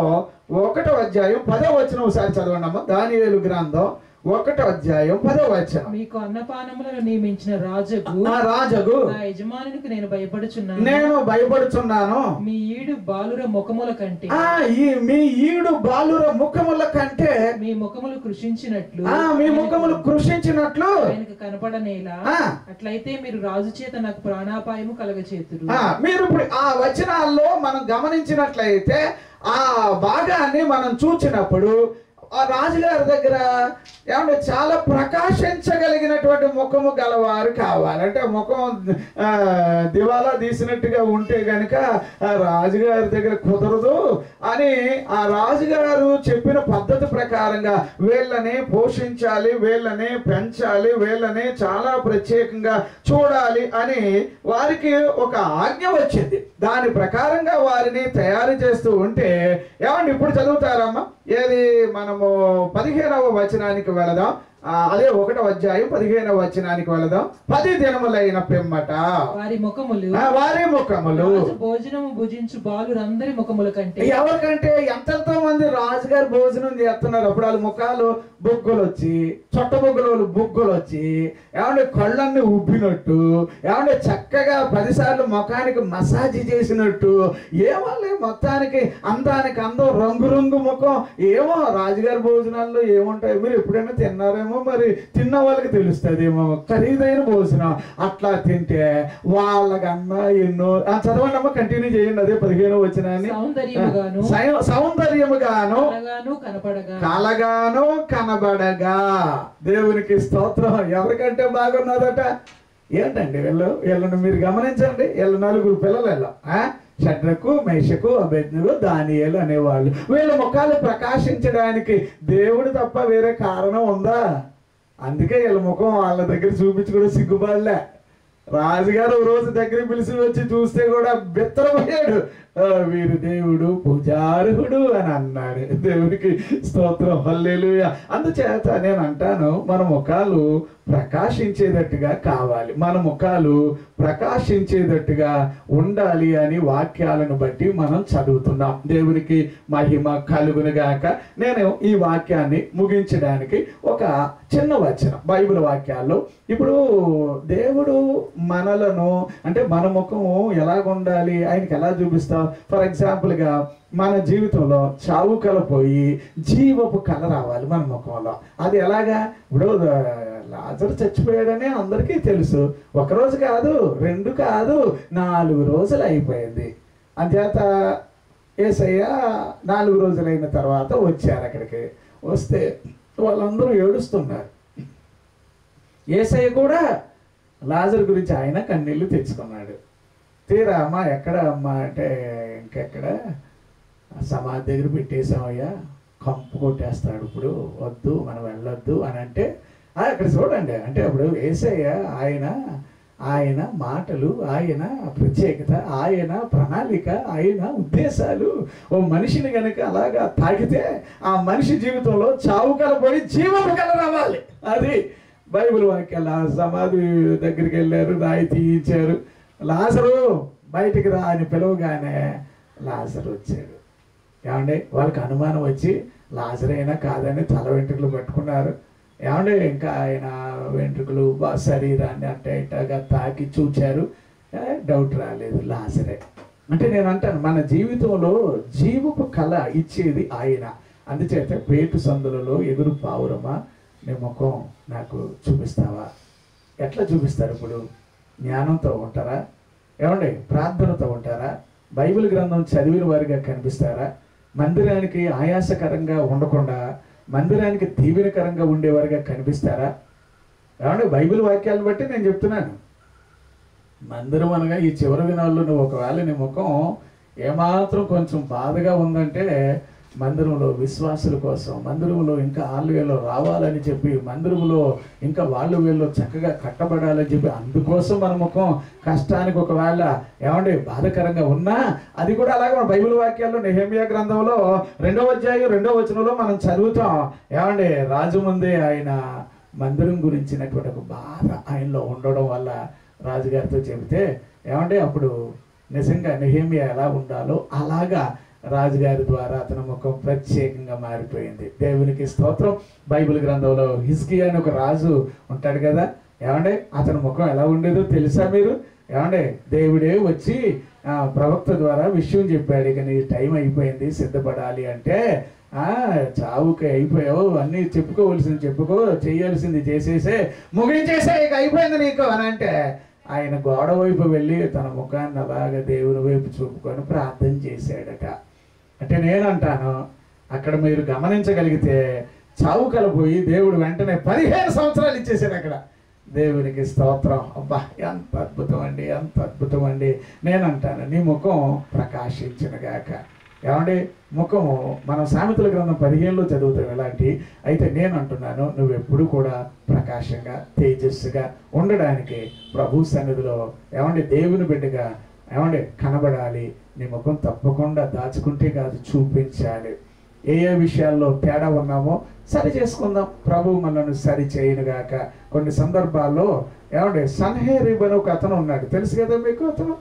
1వ అధ్యాయం 10వ వచనం ఒకసారి చదవండి అమ్మ. దానియేలు గ్రంథం 1వ అధ్యాయం 10వ వచనం. మీకు అన్నపానములను నియమించిన రాజగు నా యజమానునికి నేను భయపడుచున్నాను. మీ ఈడు బాలుర ముఖముల కంటే మీ ముఖములు కృషించినట్లు ఆయనకు కనపడనేలా. అట్లయితే మీరు రాజు చేత నాకు ప్రాణాపాయము కలగచేతురు. మీరు ఇప్పుడు ఆ వచనాల్లో మనం గమనించినట్లయితే ఆ భాగాన్ని మనం చూచినప్పుడు ఆ రాజుగారి దగ్గర ఏమంటే చాలా ప్రకాశించగలిగినటువంటి ముఖము గలవారు కావాలంటే ముఖం దివాలా తీసినట్టుగా ఉంటే గనక ఆ రాజుగారి దగ్గర కుదరదు అని ఆ రాజుగారు చెప్పిన పద్ధతి ప్రకారంగా వీళ్ళని పోషించాలి, వీళ్ళని పెంచాలి, వీళ్ళని చాలా ప్రత్యేకంగా చూడాలి అని వారికి ఒక ఆజ్ఞ వచ్చింది. దాని ప్రకారంగా వారిని తయారు చేస్తూ ఉంటే ఏమండి ఇప్పుడు చదువుతారమ్మా. ఏది మనము 15వ వచనానికి వెళదాం. అదే 1వ అధ్యాయం 15వ వచనానికి వెళదాం. 10 దినములైన పిమ్మట వారి ముఖములు రాజు భోజనము భుజించు బాలురందరి ముఖముల కంటే, ఎవరికంటే ఎంతెంతో మంది రాజుగారు భోజనం చేస్తున్నారు. అప్పుడు వాళ్ళ ముఖాలు బొగ్గులు వచ్చి, చొట్ట బొగ్గులు వచ్చి, ఏమంటే కళ్ళన్నీ ఉబ్బినట్టు, ఏమంటే చక్కగా 10 సార్లు ముఖానికి మసాజ్ చేసినట్టు, ఏమోలే మొత్తానికి అందానికి అందం, రంగు ముఖం. ఏమో రాజుగారి భోజనాల్లో ఏముంటాయి, మీరు ఎప్పుడైనా తిన్నారేమో, మరి తిన్న వాళ్ళకి తెలుస్తుందేమో. ఖరీదైన భోజనం అట్లా తింటే వాళ్ళకన్నా ఎన్నో. చదవండి అమ్మ, కంటిన్యూ చేయండి. అదే 15వ వచనాన్ని. సౌందర్యముగాను కలగాను కనబడగా. దేవునికి స్తోత్రం. ఎవరికంటే బాగున్నదట. ఏంటండి వీళ్ళను మీరు గమనించండి. వీళ్ళ 4 పిల్లలు, షడ్రకు, మేషకు, అబేద్నెగో, దానియేలు అనేవాళ్ళు. వీళ్ళ ముఖాలు ప్రకాశించడానికి దేవుడు తప్ప వేరే కారణం ఉందా? అందుకే వీళ్ళ ముఖం వాళ్ళ దగ్గర చూపించి కూడా సిగ్గుపడలే. రాజుగారు ఓ రోజు దగ్గర పిలిచి వచ్చి చూస్తే కూడా బెత్తరపోయాడు. వీరు దేవుడు పూజార్హుడు అని అన్నాడు. దేవునికి స్తోత్రం, హల్లెలూయా. అందుచేత నేను అంటాను, మన ముఖాలు ప్రకాశించేటట్టుగా కావాలి, మన ముఖాలు ప్రకాశించేటట్టుగా ఉండాలి అని వాక్యాలను బట్టి మనం చదువుతున్నాం. దేవునికి మహిమ కలుగును గాక. నేను ఈ వాక్యాన్ని ముగించడానికి ఒక చిన్న వచనం బైబిల్ వాక్యాల్లో. ఇప్పుడు దేవుడు మనలను, అంటే మన ముఖము ఎలాగుండాలి, ఆయనకి ఎలా చూపిస్తాం? ఫర్ ఎగ్జాంపుల్గా మన జీవితంలో చావు కల పోయి జీవపు కళ రావాలి మన ముఖంలో. అది ఎలాగా? ఇప్పుడు లాజరు చచ్చిపోయాడని అందరికీ తెలుసు. 1 రోజు కాదు, 2 కాదు, 4 రోజులు అయిపోయింది. అంచేత యేసయ్య 4 రోజులైన తర్వాత వచ్చారు. అక్కడికి వస్తే వాళ్ళందరూ ఏడుస్తున్నారు. యేసయ్య కూడా లాజరు గురించి ఆయన కన్నీళ్లు తెచ్చుకున్నాడు. తీరా అమ్మా ఎక్కడ అమ్మా అంటే, ఇంకెక్కడ, సమాధి దగ్గర పెట్టేసామయ్యా, కంపు కొట్టేస్తాడు, ఇప్పుడు వద్దు, మనం వెళ్ళొద్దు అని అంటే, అక్కడ చూడండి. అంటే అప్పుడు యేసయ్య ఆయన మాటలు, ఆయన ప్రత్యేకత, ఆయన ప్రణాళిక, ఆయన ఉద్దేశాలు ఓ మనిషిని కనుక అలాగా తాకితే ఆ మనిషి జీవితంలో చావు కల పోయి జీవము కల రావాలి. అది బైబిల్ వాక్యాలు. ఆ సమాధి దగ్గరికి వెళ్ళారు, రాయి తీయించారు. లాజరు బయటికి రా అని పిలవగానే లాజరు వచ్చాడు. ఏమండి, వాళ్ళకి అనుమానం వచ్చి లాజరైనా కాదని తల వెంట్రుకలు పట్టుకున్నారు. ఏమండి, ఇంకా ఆయన వెంట్రుకలు శరీరాన్ని అట్ట ఇట్టగా తాకి చూచారు. డౌట్ రాలేదు, లాజరే. అంటే నేను అంటాను, మన జీవితంలో జీవపు కళ ఇచ్చేది ఆయన. అందుచేత పేటు సందులలో ఎదురు పావురమా, నీ ముఖం నాకు చూపిస్తావా? ఎట్లా చూపిస్తారు? ఇప్పుడు జ్ఞానంతో ఉంటారా? ఏమండి, ప్రార్థనతో ఉంటారా? బైబిల్ గ్రంథం చదివిన వారిగా కనిపిస్తారా? మందిరానికి ఆయాసకరంగా ఉండకుండా మందిరానికి దీవెనకరంగా ఉండేవారిగా కనిపిస్తారా? ఏమండి, బైబిల్ వాక్యాలను బట్టి నేను చెప్తున్నాను. మందిరం అనగా ఈ చివరి దినాల్లో నువ్వు ఒకవేళ నీ ముఖం ఏమాత్రం కొంచెం బాధగా ఉందంటే, మందిరంలో విశ్వాసుల కోసం, మందిరంలో ఇంకా వాళ్ళు వీళ్ళు రావాలని చెప్పి, మందిరంలో ఇంకా వాళ్ళు వీళ్ళు చక్కగా కట్టబడాలని చెప్పి, అందుకోసం మన ముఖం కష్టానికి ఒకవేళ ఏమండి బాధకరంగా ఉన్నా, అది కూడా అలాగే మన బైబిల్ వాక్యాల్లో నెహెమ్యా గ్రంథంలో 2వ అధ్యాయం 2వ వచనంలో మనం చదువుతాం. ఏమండి, రాజు ముందే ఆయన మందిరం గురించినటువంటి ఒక బాధ ఆయనలో ఉండడం వల్ల రాజుగారితో చెబితే, ఏమండి అప్పుడు నిజంగా నెహెమ్యా ఎలా ఉండాలో అలాగా రాజుగారి ద్వారా అతని ముఖం ప్రత్యేకంగా మారిపోయింది. దేవునికి స్తోత్రం. బైబిల్ గ్రంథంలో హిజ్కియా అని ఒక రాజు ఉంటాడు కదా, ఏమంటే అతని ముఖం ఎలా ఉండేదో తెలుసా మీరు? ఏమంటే దేవుడే వచ్చి ప్రవక్త ద్వారా విషయం చెప్పాడు, ఇక నీ టైం అయిపోయింది, సిద్ధపడాలి అంటే, చావుకి అయిపోయావు, అన్నీ చెప్పుకోవలసింది చెప్పుకో, చేయాల్సింది చేసేసే, ముగించేసే, ఇక అయిపోయింది నీకు అని అంటే, ఆయన గోడ వైపు వెళ్ళి తన ముఖాన్ని అలాగా దేవుని వైపు చూపుకొని ప్రార్థన చేశాడట. అంటే నేనంటాను, అక్కడ మీరు గమనించగలిగితే చావు కలపోయి దేవుడు వెంటనే 15 సంవత్సరాలు ఇచ్చేసాడు అక్కడ. దేవునికి స్తోత్రం. అబ్బా, ఎంత అద్భుతం అండి, ఎంత అద్భుతం అండి. నేనంటాను, నీ ముఖం ప్రకాశించునుగాక. ఏమండి, ముఖము మనం సామెతల గ్రంథం 15లో చదువుతాం ఇలాంటి. అయితే నేను అంటున్నాను, నువ్వెప్పుడు కూడా ప్రకాశంగా తేజస్సుగా ఉండడానికి ప్రభు సన్నిధిలో ఏమండి దేవుని బిడ్డగా ఏమండి కనబడాలి. నీ ముఖం తప్పకుండా దాచుకుంటే కాదు, చూపించాలి. ఏ ఏ విషయాల్లో తేడా ఉన్నామో సరి చేసుకుందాం. ప్రభు మనల్ని సరి చేయనుగాక. కొన్ని సందర్భాల్లో ఏమండి సన్హెరీబ్ అని ఒక అతను ఉన్నాడు, తెలుసు కదా మీకు. అతను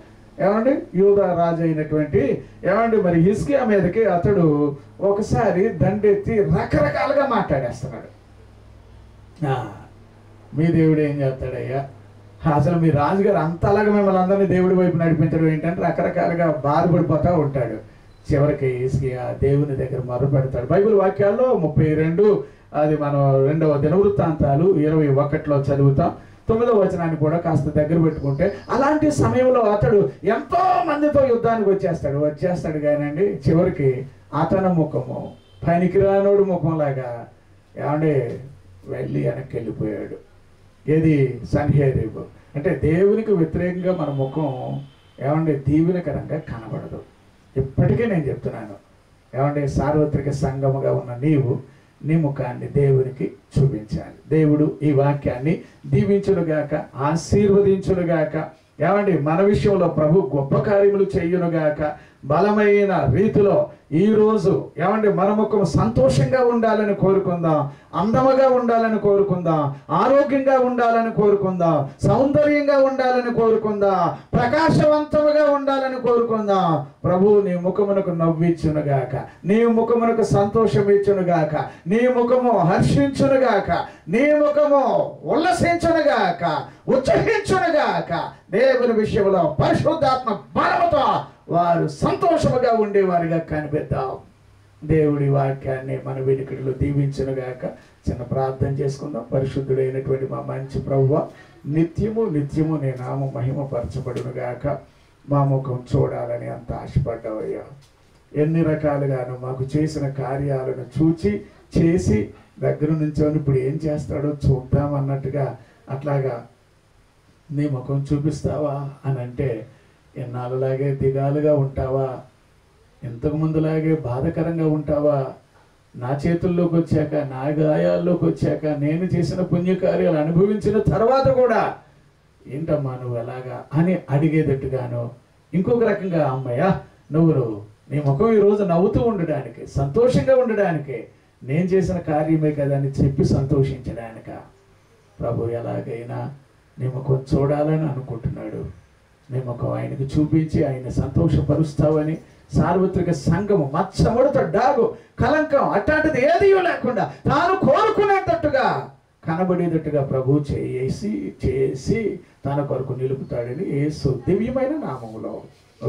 ఏమండి యూదా రాజు అయినటువంటి ఏమండి మరి హిజ్కియా మీదకి అతడు ఒకసారి దండెత్తి రకరకాలుగా మాట్లాడేస్తున్నాడు. మీ దేవుడు ఏం చేస్తాడయ్యా, అసలు మీ రాజుగారు అంతలాగా మిమ్మల్ని అందరినీ దేవుడి వైపు నడిపించడం ఏంటంటే రకరకాలుగా బాధపడిపోతూ ఉంటాడు. చివరికి హిజ్కియా దేవుని దగ్గర మొదలు పెడతాడు. బైబిల్ వాక్యాల్లో 32 అది మనం 2వ దినవృత్తాంతాలు 21లో చదువుతాం. 9వ వచనాన్ని కూడా కాస్త దగ్గర పెట్టుకుంటే అలాంటి సమయంలో అతడు ఎంతో మందితో యుద్ధానికి వచ్చేస్తాడు కానండి చివరికి అతని ముఖము పనికిరానోడు ముఖంలాగా ఏమంటే వెళ్ళి వెనక్కి వెళ్ళిపోయాడు. ఏది సన్హెరీబు అంటే దేవునికి వ్యతిరేకంగా మన ముఖం ఏమంటే దీవెనకరంగా కనబడదు. ఇప్పటికే నేను చెప్తున్నాను ఏమంటే సార్వత్రిక సంఘముగా ఉన్న నీవు నీ ముఖాన్ని దేవునికి చూపించాలి. దేవుడు ఈ వాక్యాన్ని దీవించునుగాక, ఆశీర్వదించునుగాక. ఏమండి మన విషయంలో ప్రభు గొప్ప కార్యములు చేయునుగాక. బలమైన రీతిలో ఈరోజు ఏమండి మన ముఖం సంతోషంగా ఉండాలని కోరుకుందాం, అందముగా ఉండాలని కోరుకుందాం, ఆరోగ్యంగా ఉండాలని కోరుకుందాం, సౌందర్యంగా ఉండాలని కోరుకుందాం, ప్రకాశవంతముగా ఉండాలని కోరుకుందాం. ప్రభు నీ ముఖమునకు నవ్వించునుగాక, నీ ముఖమునకు సంతోషం ఇచ్చునుగాక, నీ ముఖము హర్షించునుగాక, నీ ముఖము ఉల్లసించునుగాక, ఉత్సహించునుగాక. దేవుని విషయంలో పరిశుద్ధాత్మ బలముతో వారు సంతోషముగా ఉండేవారిగా కనిపెద్దాం. దేవుడి వాక్యాన్ని మన వెనుకడిలో దీవించునుగాక. చిన్న ప్రార్థన చేసుకుందాం. పరిశుద్ధుడైనటువంటి మా మంచి ప్రభువా, నిత్యము నిత్యము నీ నామం మహిమపరచబడునుగాక. మా ముఖం చూడాలని అంత ఆశపడ్డావయ్యా. ఎన్ని రకాలుగాను మాకు చేసిన కార్యాలను చేసి దగ్గర నుంచో ఇప్పుడు ఏం చేస్తాడో చూద్దామన్నట్టుగా అట్లాగా నీ ముఖం చూపిస్తావా అని అంటే ఎన్నాళ్ళలాగే దిగాలుగా ఉంటావా, ఇంతకు ముందులాగే బాధకరంగా ఉంటావా, నా చేతుల్లోకి వచ్చాక నా గాయాల్లోకి వచ్చాక నేను చేసిన పుణ్యకార్యాలు అనుభవించిన తర్వాత కూడా ఏంటమ్మా నువ్వు ఎలాగా అని అడిగేటట్టుగాను, ఇంకొక రకంగా అమ్మయ్య నువ్వు నీ ముఖం ఈరోజు నవ్వుతూ ఉండడానికి, సంతోషంగా ఉండడానికి, నేను చేసిన కార్యమే కదా అని చెప్పి సంతోషించడానిక ప్రభు ఎలాగైనా నీ ముఖం చూడాలని అనుకుంటున్నాడు. నీ ముఖం ఆయనకు చూపించి ఆయన సంతోషపరుస్తావని సార్వత్రిక సంఘము మచ్చముడత డాగు కలంకం అట్లాంటిది ఏదీ లేకుండా తాను కోరుకునేటట్టుగా కనబడేటట్టుగా ప్రభు చేసి తన కొరకు నిలుపుతాడని యేసు దివ్యమైన నామములో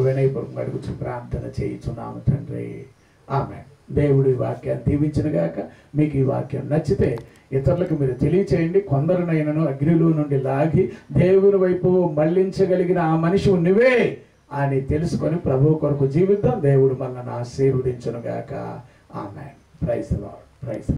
వినయపూర్వకంగా అడుగుచు ప్రార్థన చేయుచున్నాము తండ్రి. ఆమేన్. దేవుడు ఈ వాక్యాన్ని దీవించునుగాక. మీకు ఈ వాక్యం నచ్చితే ఇతరులకు మీరు తెలియచేయండి. కొందరినైనను అగ్నిలో నుండి లాగి దేవుని వైపు మళ్లించగలిగిన ఆ మనిషి నువ్వే అని తెలుసుకొని ప్రభు కొరకు జీవిద్దాం. దేవుడు మనల్ని ఆశీర్వదించునుగాక. Amen. Praise the lord. Praise